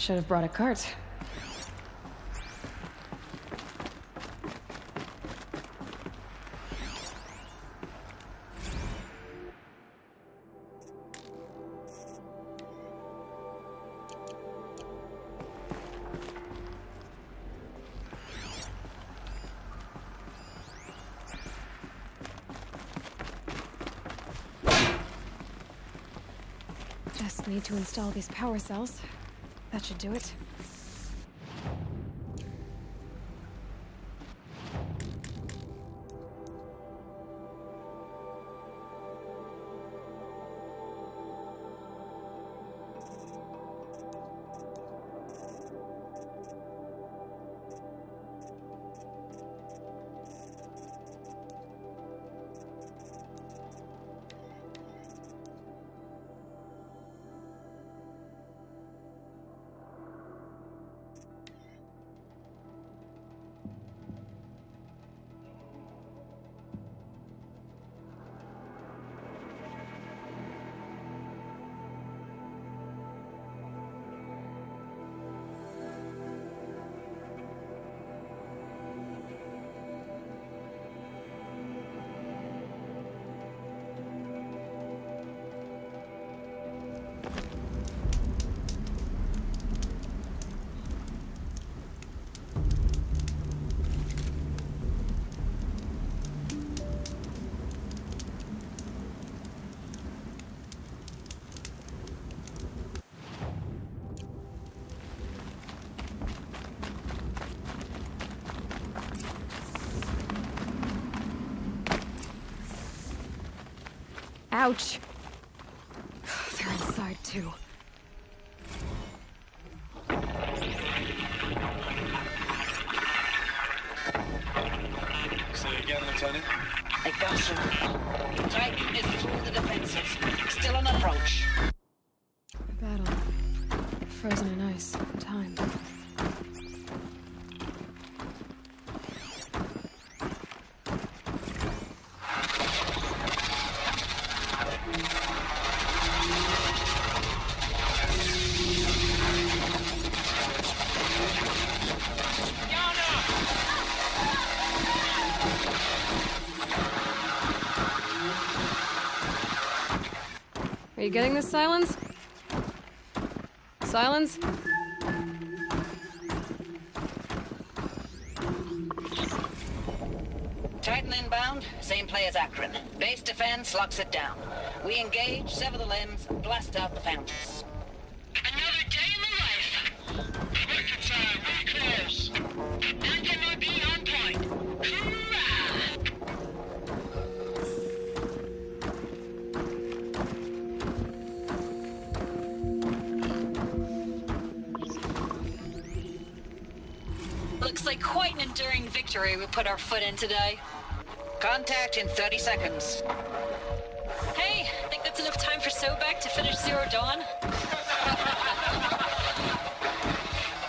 should have brought a cart. Just need to install these power cells. That should do it. Ouch! They're inside, too. Say again, Lieutenant? I got you. Titan is through the defenses. Still on approach. Battle. Frozen in ice. Time. Are you getting this, Silence? Silence? Titan inbound, same play as Akron. Base defense locks it down. We engage, sever the limbs, blast out the fountains. Another day in the life. Record time, we close. Anti-MIB on point. Hoorah! Looks like quite an enduring victory we put our foot in today. Contact in 30 seconds. Hey, think that's enough time for Sobek to finish Zero Dawn?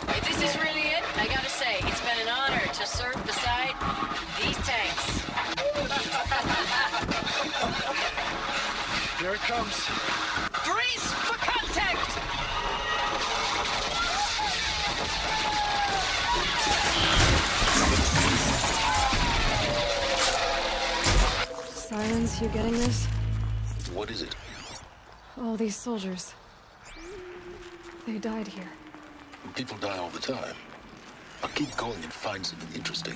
If this is really it, I gotta say, it's been an honor to serve beside these tanks. Here it comes. Brace for contact! Silence, you getting this? What is it? All these soldiers. They died here. People die all the time. I'll keep going and find something interesting.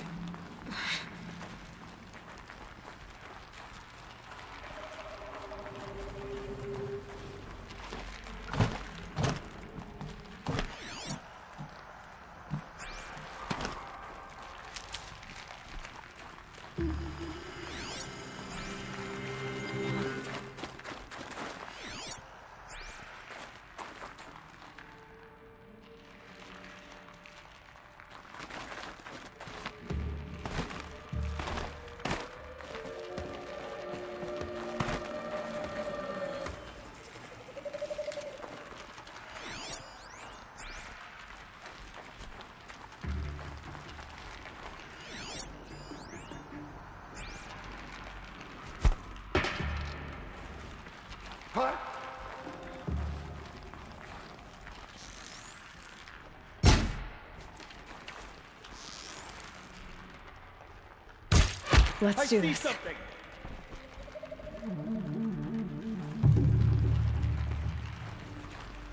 Let's do this. Something.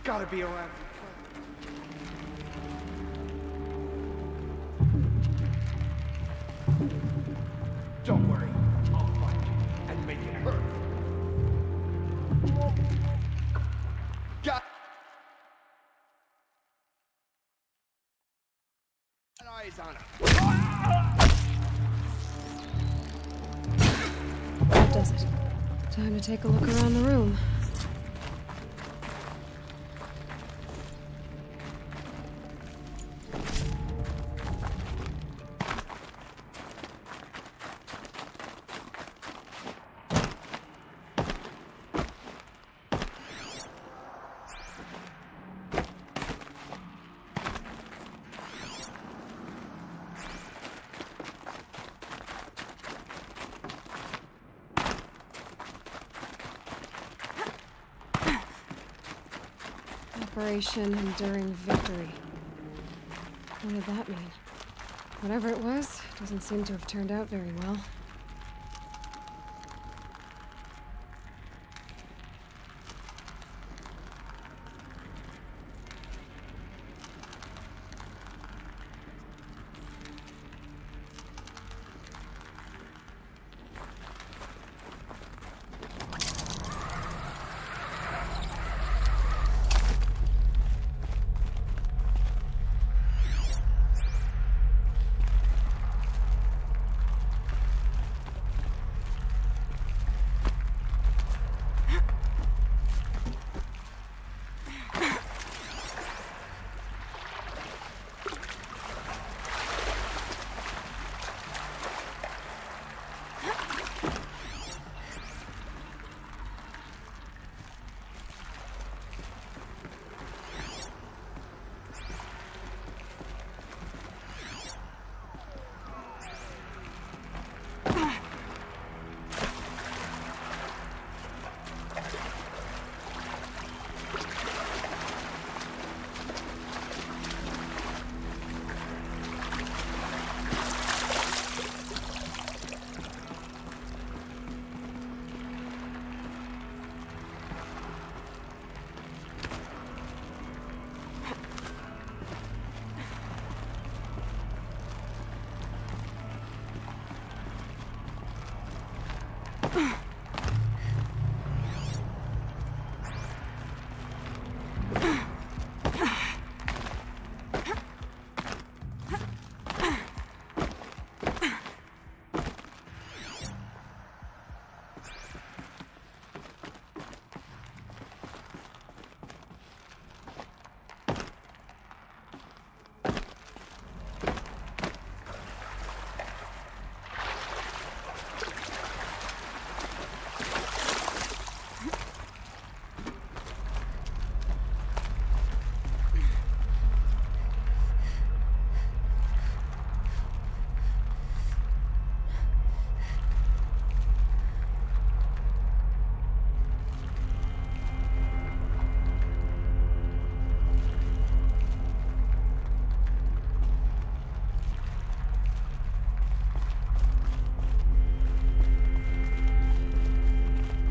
Gotta be around. Don't worry, I'll find you and make it hurt. Got eyes on him. That does it. Time to take a look around the room. Operation Enduring Victory. What did that mean? Whatever it was, doesn't seem to have turned out very well.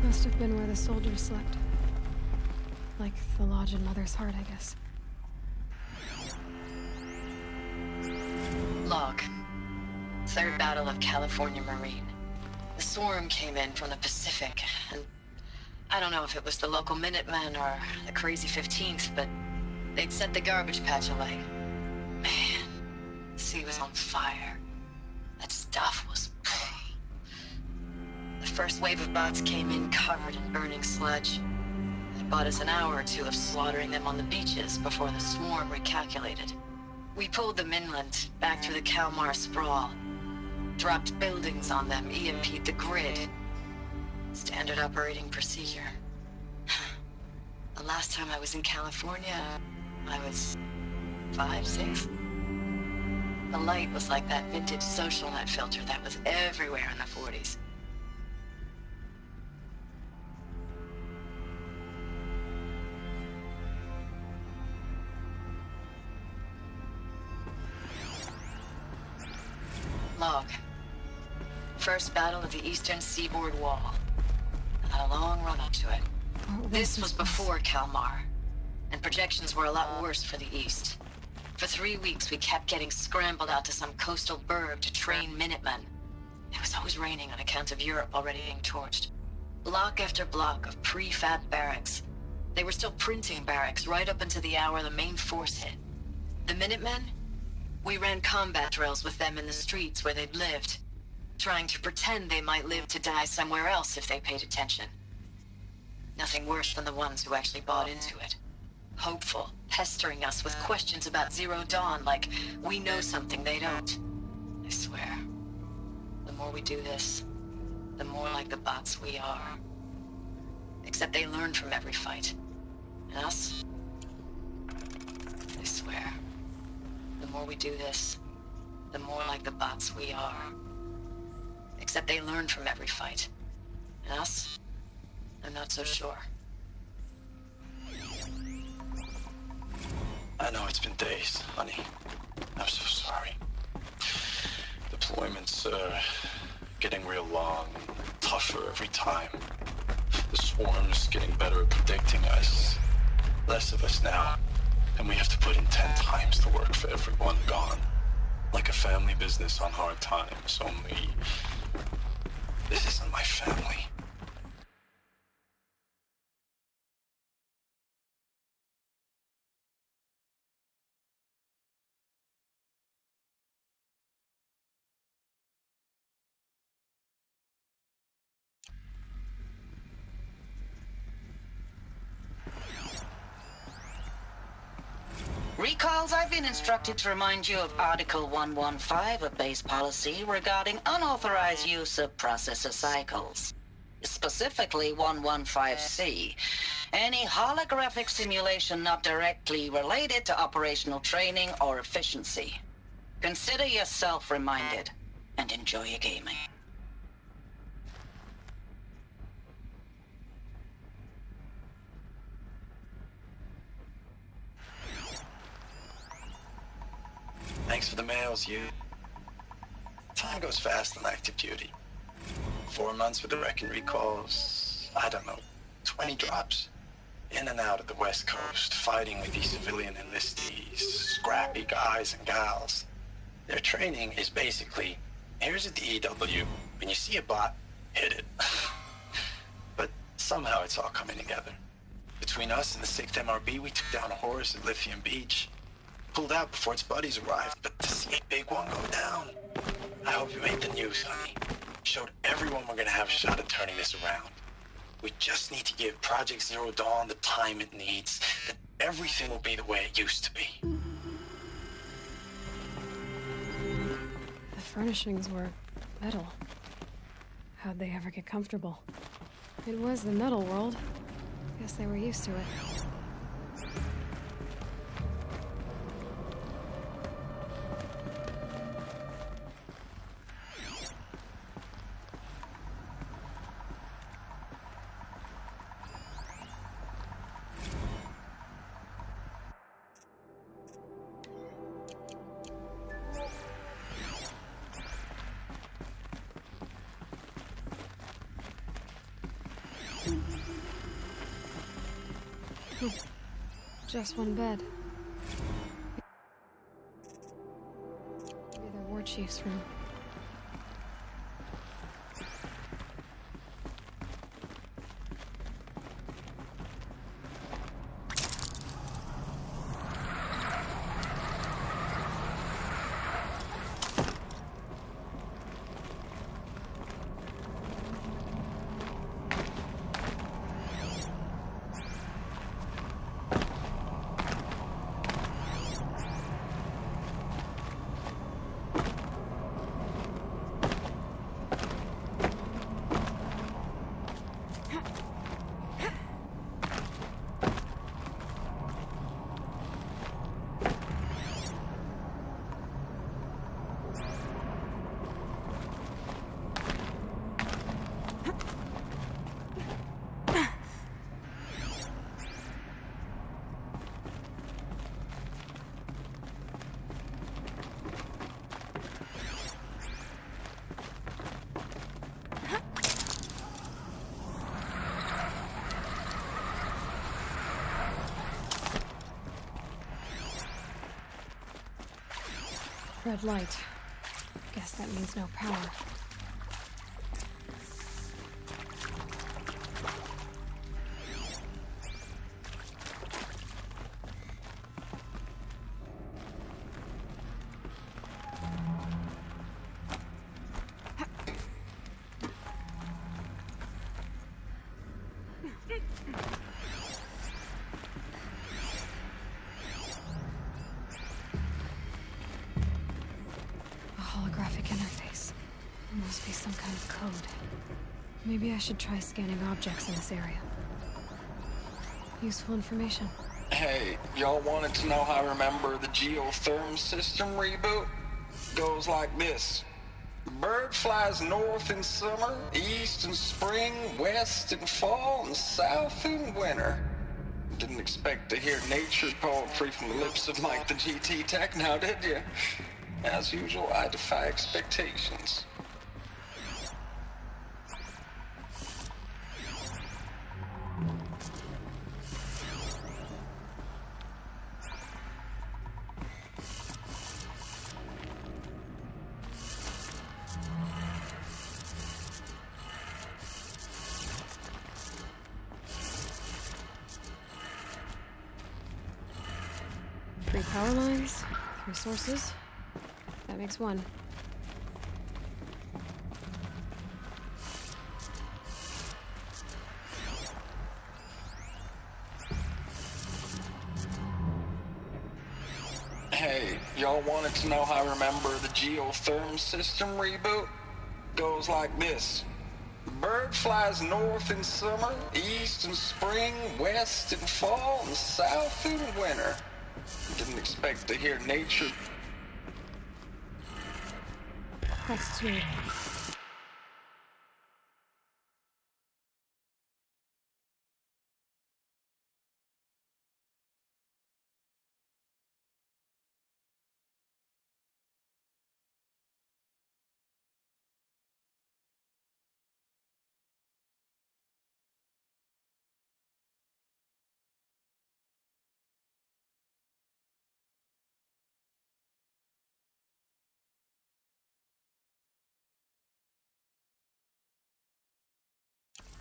Must have been where the soldiers slept. Like the lodge in Mother's Heart, I guess. Log. Third Battle of California Marine. The swarm came in from the Pacific, and I don't know if it was the local Minutemen or the crazy 15th, but they'd set the garbage patch alight. Man, the sea was on fire. That stuff was... The first wave of bots came in covered in burning sludge. It bought us an hour or two of slaughtering them on the beaches before the swarm recalculated. We pulled them inland, back through the Kalmar sprawl. Dropped buildings on them, EMP'd the grid. Standard operating procedure. The last time I was in California, I was 5, 6. The light was like that vintage social net filter that was everywhere in the 40s. Log. First battle of the eastern seaboard wall. I had a long run up to it. This was before Kalmar, and projections were a lot worse for the east. For 3 weeks, we kept getting scrambled out to some coastal burg to train Minutemen. It was always raining on account of Europe already being torched. Block after block of prefab barracks. They were still printing barracks right up until the hour the main force hit. The Minutemen? We ran combat drills with them in the streets where they'd lived, trying to pretend they might live to die somewhere else if they paid attention. Nothing worse than the ones who actually bought into it. Hopeful, pestering us with questions about Zero Dawn like we know something they don't. I swear, the more we do this, the more like the bots we are. Except they learn from every fight. And us? I swear, the more we do this, the more like the bots we are. Except they learn from every fight. And us? I'm not so sure. I know it's been days, honey. I'm so sorry. Deployments are getting real long, tougher every time. The swarm's getting better at predicting us. Less of us now, and we have to put in 10 times the work for everyone gone. Like a family business on hard times, only this isn't my family. Recalls, I've been instructed to remind you of Article 115 of base policy regarding unauthorized use of processor cycles. Specifically 115C. Any holographic simulation not directly related to operational training or efficiency. Consider yourself reminded, and enjoy your gaming. Thanks for the mails, you. Time goes fast on active duty. 4 months with the wrecking recalls, I don't know, 20 drops. In and out of the West Coast, fighting with these civilian enlistees, scrappy guys and gals. Their training is basically, here's a DEW, when you see a bot, hit it. But somehow it's all coming together. Between us and the 6th MRB, we took down a horse at Lithium Beach. Pulled out before its buddies arrived, but to see a big one go down. I hope you made the news, honey. Showed everyone we're gonna have a shot at turning this around. We just need to give Project Zero Dawn the time it needs, then everything will be the way it used to be. The furnishings were metal. How'd they ever get comfortable? It was the metal world. Guess they were used to it. Just one bed. Maybe the war chief's room. Red light. Guess that means no power. Holographic interface. Must be some kind of code. Maybe I should try scanning objects in this area. Useful information. Hey, y'all wanted to know how I remember the geotherm system reboot? Goes like this. Bird flies north in summer, east in spring, west in fall, and south in winter. Didn't expect to hear nature poetry from the lips of Mike the GT Tech now, did you? As usual, I defy expectations. Three power lines, 3 sources. That makes 1. Hey, y'all wanted to know how I remember the geotherm system reboot? Goes like this. Bird flies north in summer, east in spring, west in fall, and south in winter. Didn't expect to hear nature. That's 2.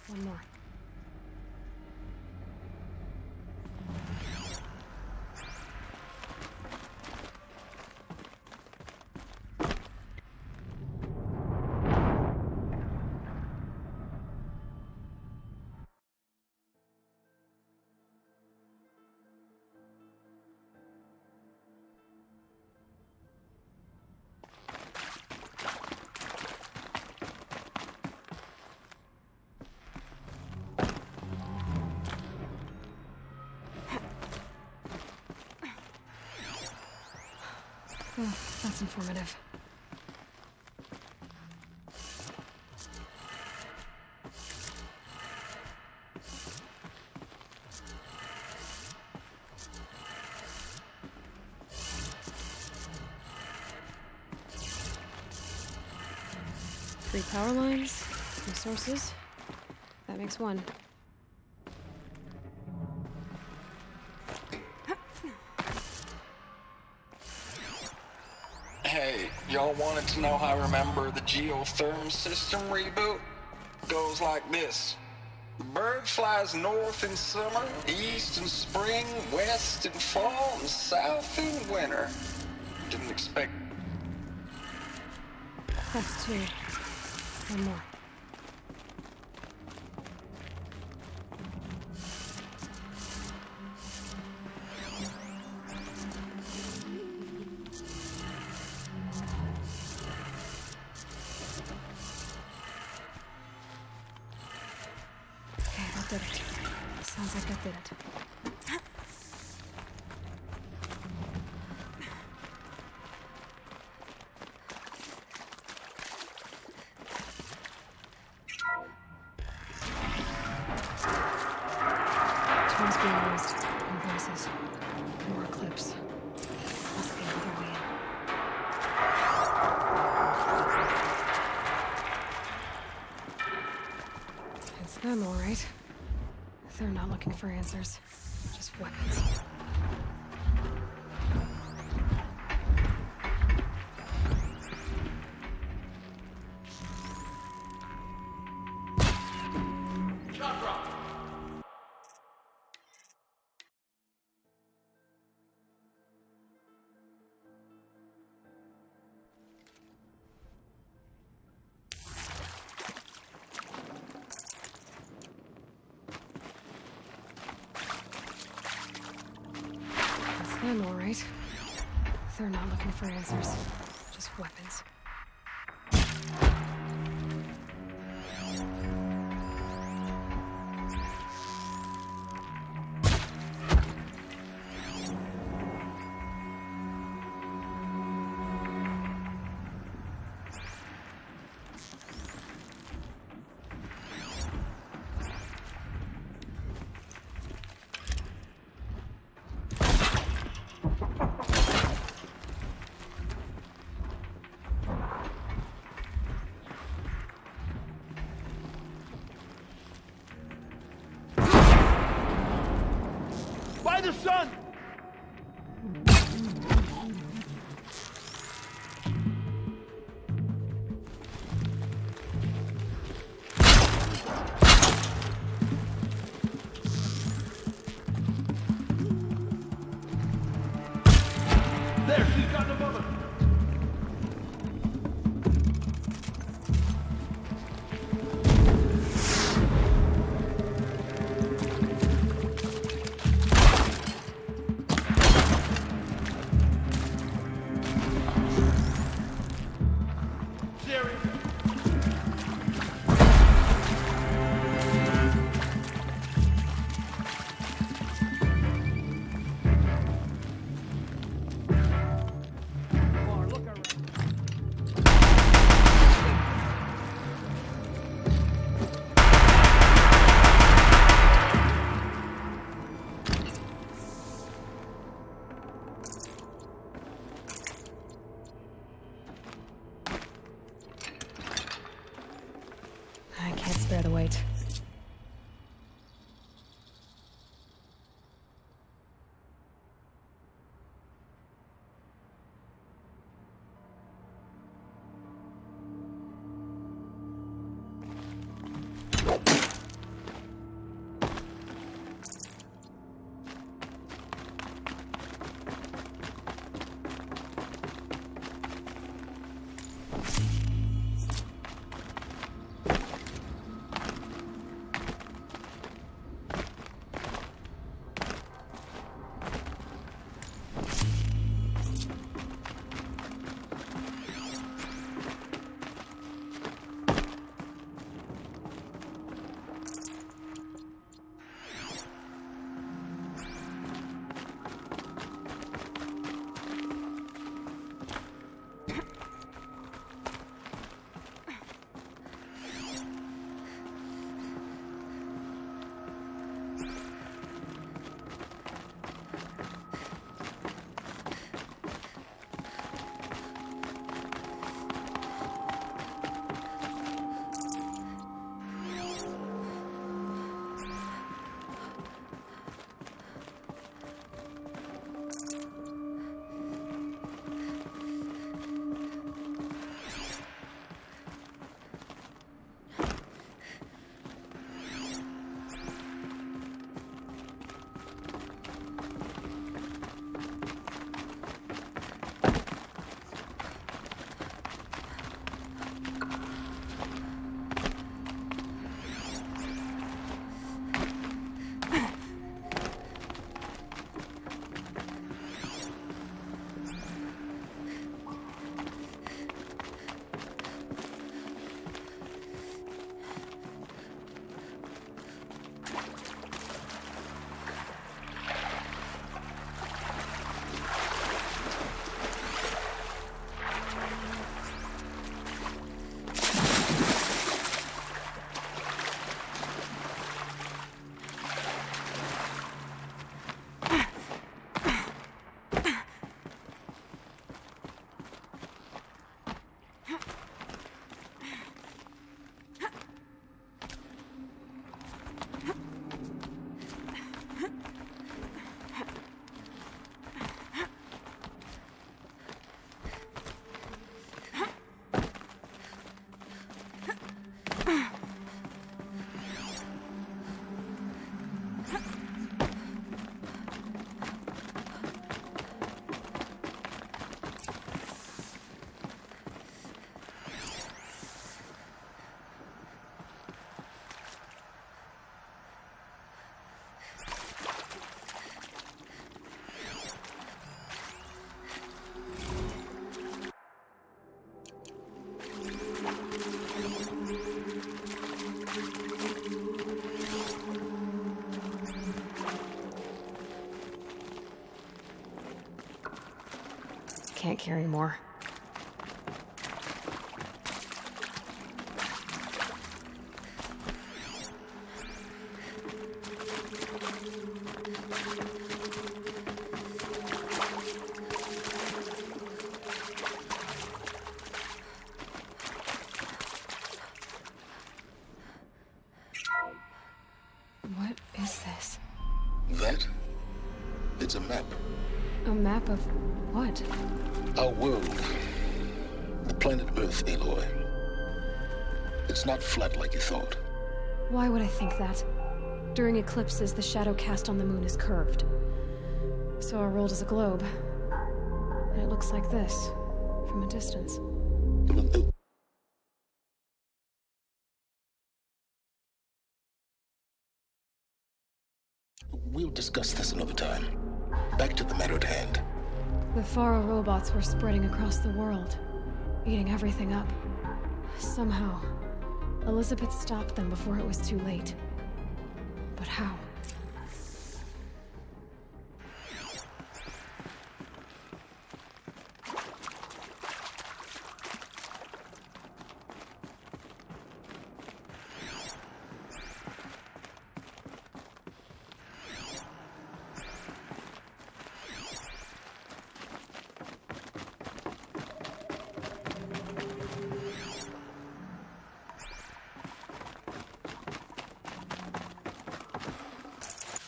One more. Oh, that's informative. Three power lines, 3 sources. That makes 1. Hey, y'all wanted to know how I remember the geotherm system reboot? Goes like this. Bird flies north in summer, east in spring, west in fall, and south in winter. Didn't expect. That's 2. One more. Okay, that did it. Sounds like that did it. Tools being used. Invoices. More clips. Must be another way in. It's them, all right. They're not looking for answers. Just weapons. I'm all right. They're not looking for answers, just weapons. By the sun! There, she's got the mother! I can't spare the weight. can't carry more. What is this? That? It's a map. A map of what? Our world. The planet Earth, Aloy. It's not flat like you thought. Why would I think that? During eclipses, the shadow cast on the moon is curved. So our world is a globe. And it looks like this, from a distance. We'll discuss this another time. Back to the matter at hand. The Faro robots were spreading across the world, eating everything up. Somehow, Elizabeth stopped them before it was too late. But how?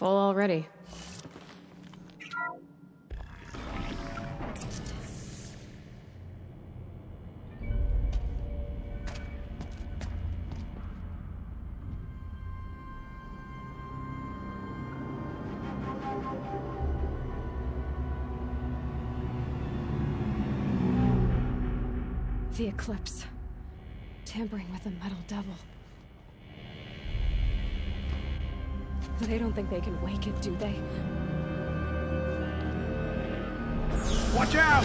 Full already. The eclipse. Tampering with the metal devil. They don't think they can wake it, do they? Watch out!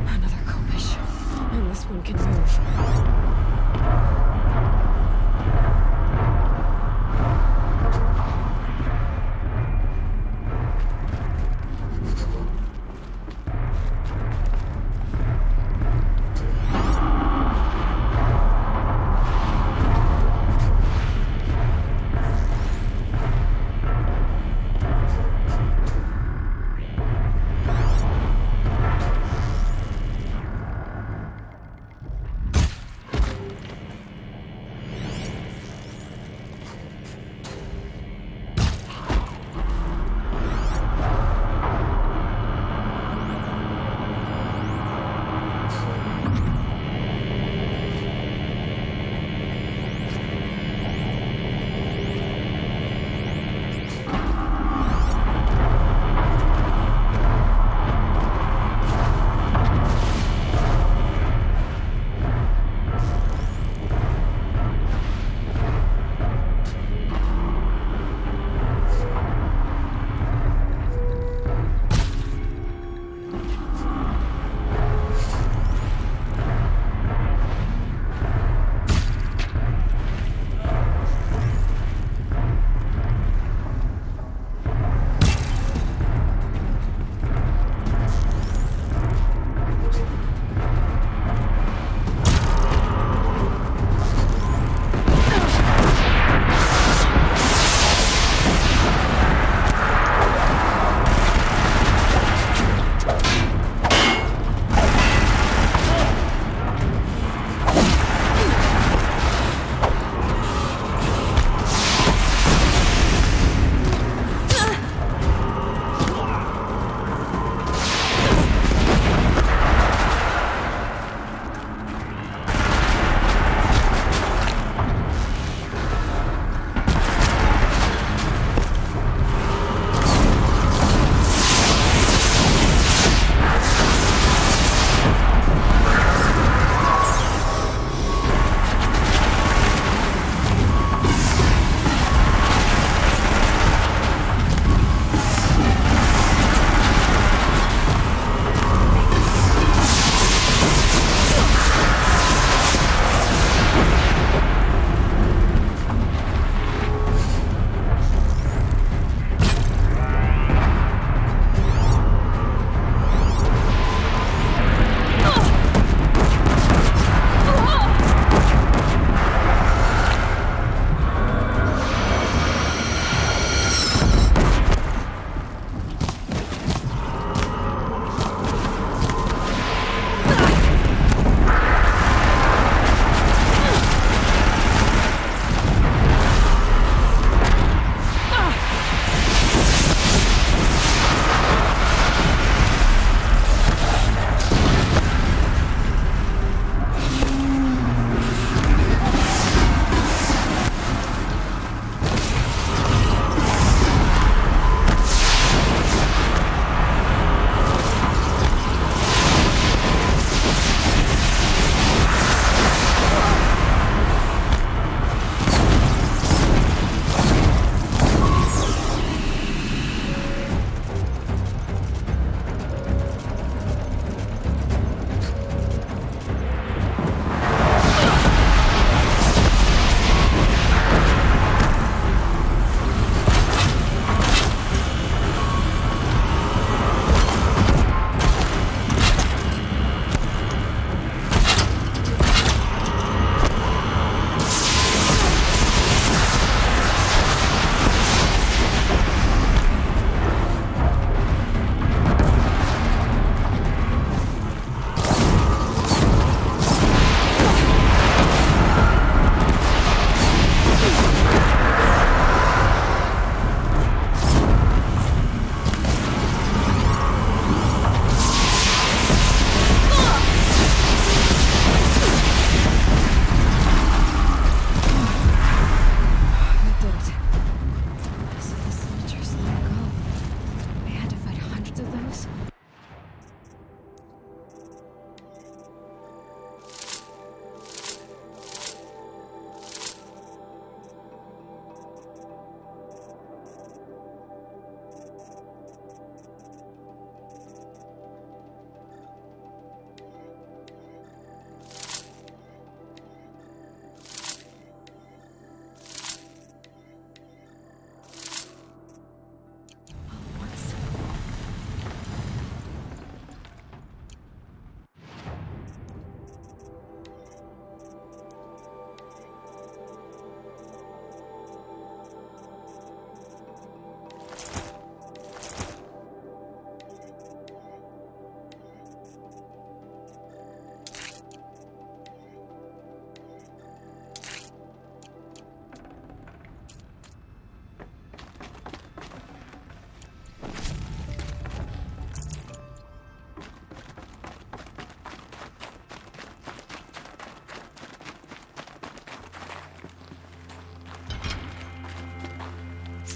Another Kopish. And this one can move.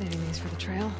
Saving these for the trail.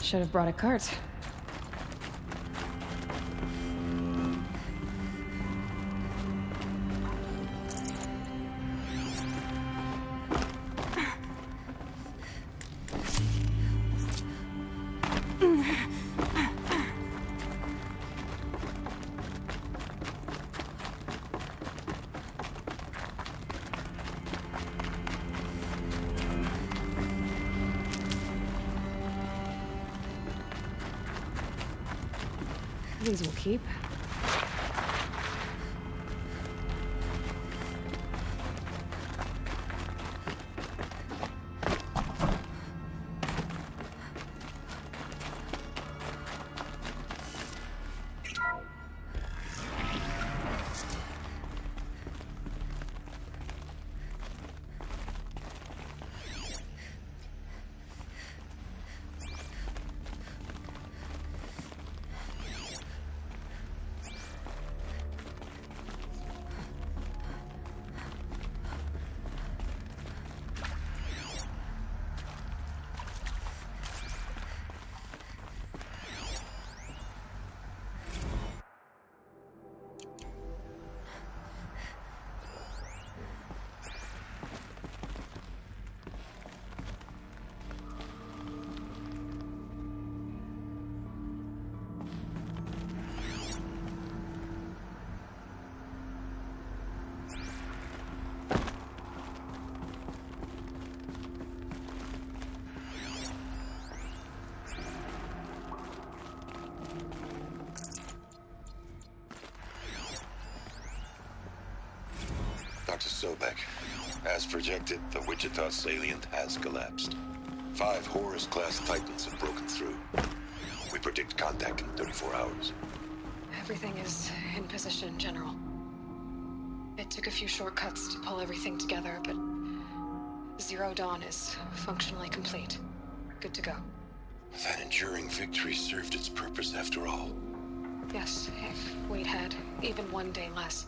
Should have brought a cart. These will keep. Dr. Sobek, as projected, the Wichita salient has collapsed. 5 Horus-class Titans have broken through. We predict contact in 34 hours. Everything is in position, General. It took a few shortcuts to pull everything together, but Zero Dawn is functionally complete. Good to go. That enduring victory served its purpose after all. Yes, if we'd had even one day less.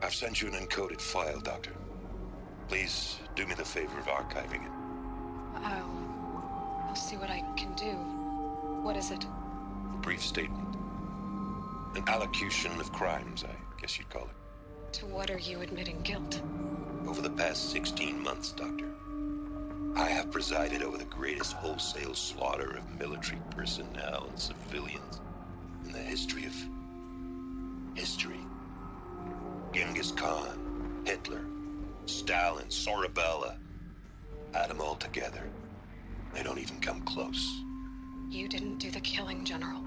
I've sent you an encoded file, Doctor. Please do me the favor of archiving it. I'll see what I can do. What is it? A brief statement. An allocution of crimes, I guess you'd call it. To what are you admitting guilt? Over the past 16 months, Doctor, I have presided over the greatest wholesale slaughter of military personnel and civilians in the history of history. Genghis Khan, Hitler, Stalin, Sorabella. Add them all together. They don't even come close. You didn't do the killing, General.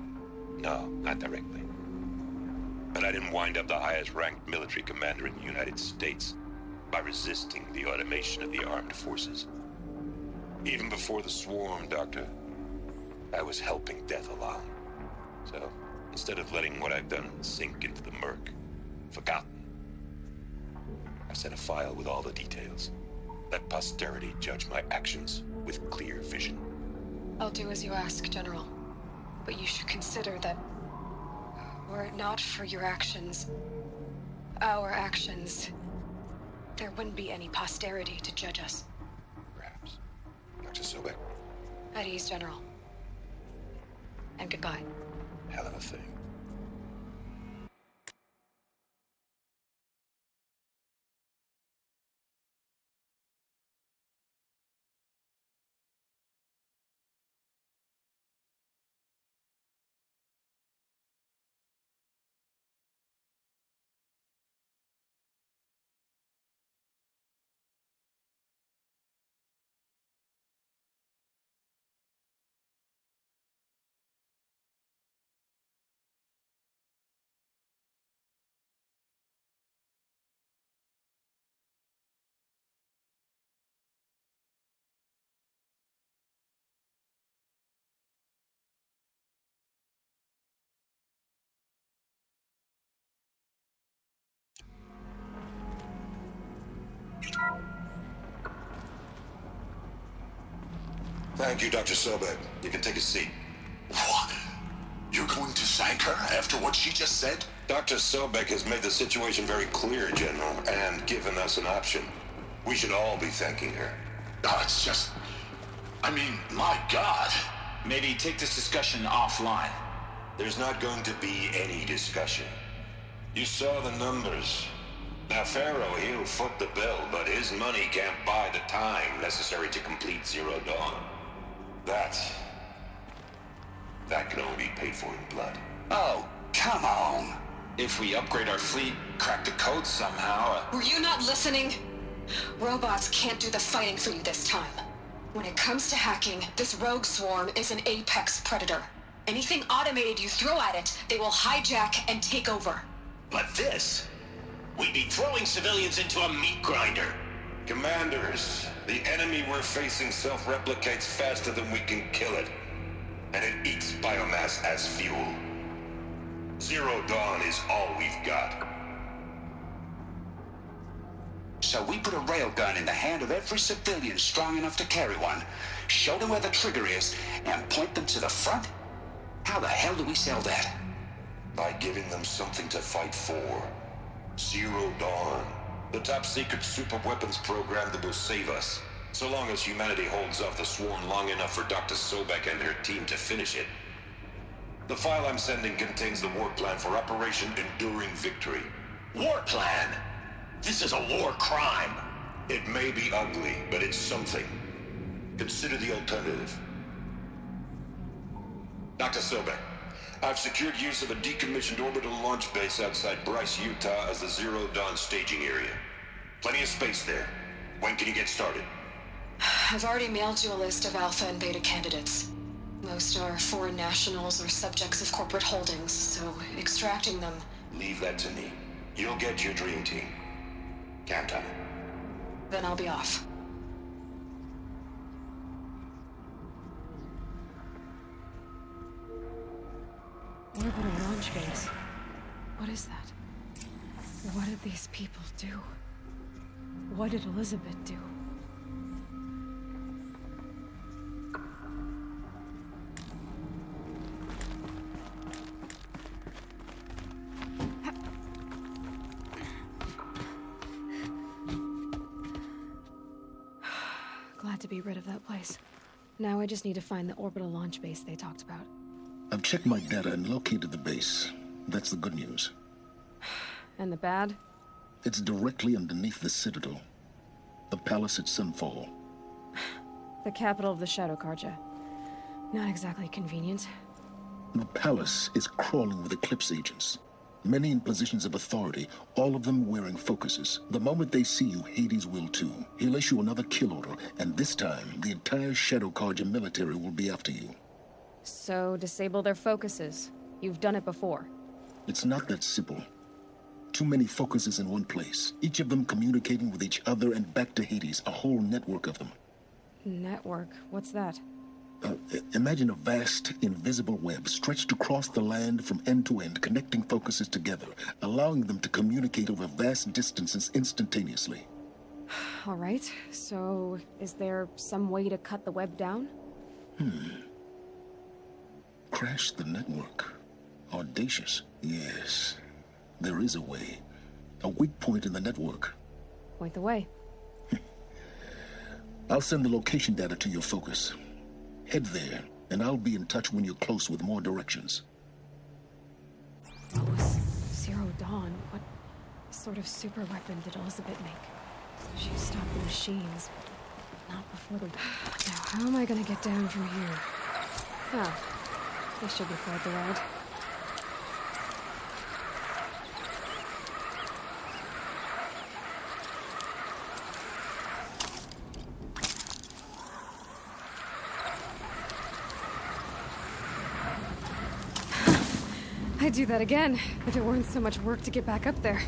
No, not directly. But I didn't wind up the highest-ranked military commander in the United States by resisting the automation of the armed forces. Even before the swarm, Doctor, I was helping death along. So, instead of letting what I've done sink into the murk, forgotten, I set a file with all the details. Let posterity judge my actions with clear vision. I'll do as you ask, General. But you should consider that were it not for your actions, our actions, there wouldn't be any posterity to judge us. Perhaps. Dr. Sobek. At ease, General. And goodbye. Hell of a thing. Thank you, Dr. Sobek. You can take a seat. What? You're going to thank her after what she just said? Dr. Sobek has made the situation very clear, General, and given us an option. We should all be thanking her. It's just... I mean, my God. Maybe take this discussion offline. There's not going to be any discussion. You saw the numbers. Now, Pharaoh, he'll foot the bill, but his money can't buy the time necessary to complete Zero Dawn. That can only be paid for in blood. Oh, come on. If we upgrade our fleet, crack the code somehow... Were you not listening? Robots can't do the fighting for you this time. When it comes to hacking, this rogue swarm is an apex predator. Anything automated you throw at it, they will hijack and take over. But this... we'd be throwing civilians into a meat grinder. Commanders, the enemy we're facing self-replicates faster than we can kill it. And it eats biomass as fuel. Zero Dawn is all we've got. So we put a railgun in the hand of every civilian strong enough to carry one, show them where the trigger is, and point them to the front? How the hell do we sell that? By giving them something to fight for. Zero Dawn. The top-secret super-weapons program that will save us. So long as humanity holds off the swarm long enough for Dr. Sobek and her team to finish it. The file I'm sending contains the war plan for Operation Enduring Victory. War plan? This is a war crime. It may be ugly, but it's something. Consider the alternative. Dr. Sobek, I've secured use of a decommissioned orbital launch base outside Bryce, Utah as the Zero Dawn staging area. Plenty of space there. When can you get started? I've already mailed you a list of Alpha and Beta candidates. Most are foreign nationals or subjects of corporate holdings, so extracting them... Leave that to me. You'll get your dream team. Count on it. Then I'll be off. Orbital launch base. What is that? What did these people do? What did Elizabeth do? Glad to be rid of that place. Now I just need to find the orbital launch base they talked about. I've checked my data and located the base. That's the good news. And the bad? It's directly underneath the Citadel. The palace at Sunfall. The capital of the Shadow Carja. Not exactly convenient. The palace is crawling with Eclipse agents. Many in positions of authority, all of them wearing focuses. The moment they see you, Hades will too. He'll issue another kill order, and this time, the entire Shadow Carja military will be after you. So, disable their focuses. You've done it before. It's not that simple. Too many focuses in one place, each of them communicating with each other and back to Hades, a whole network of them. Network? What's that? Imagine a vast, invisible web stretched across the land from end to end, connecting focuses together, allowing them to communicate over vast distances instantaneously. All right, so is there some way to cut the web down? Crash the network. Audacious. Yes, there is a way. A weak point in the network. Point the way. I'll send the location data to your focus. Head there, and I'll be in touch when you're close with more directions. What was Zero Dawn? What sort of super weapon did Elizabeth make? She stopped the machines, but not before the... Now, how am I gonna get down from here? Ah, this should be quite the ride. I'd do that again, if it weren't so much work to get back up there.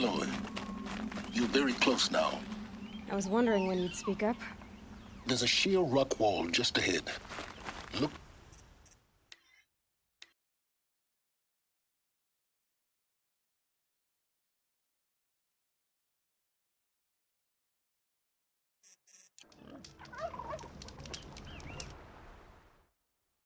Aloy, you're very close now. I was wondering when you'd speak up. There's a sheer rock wall just ahead. Look.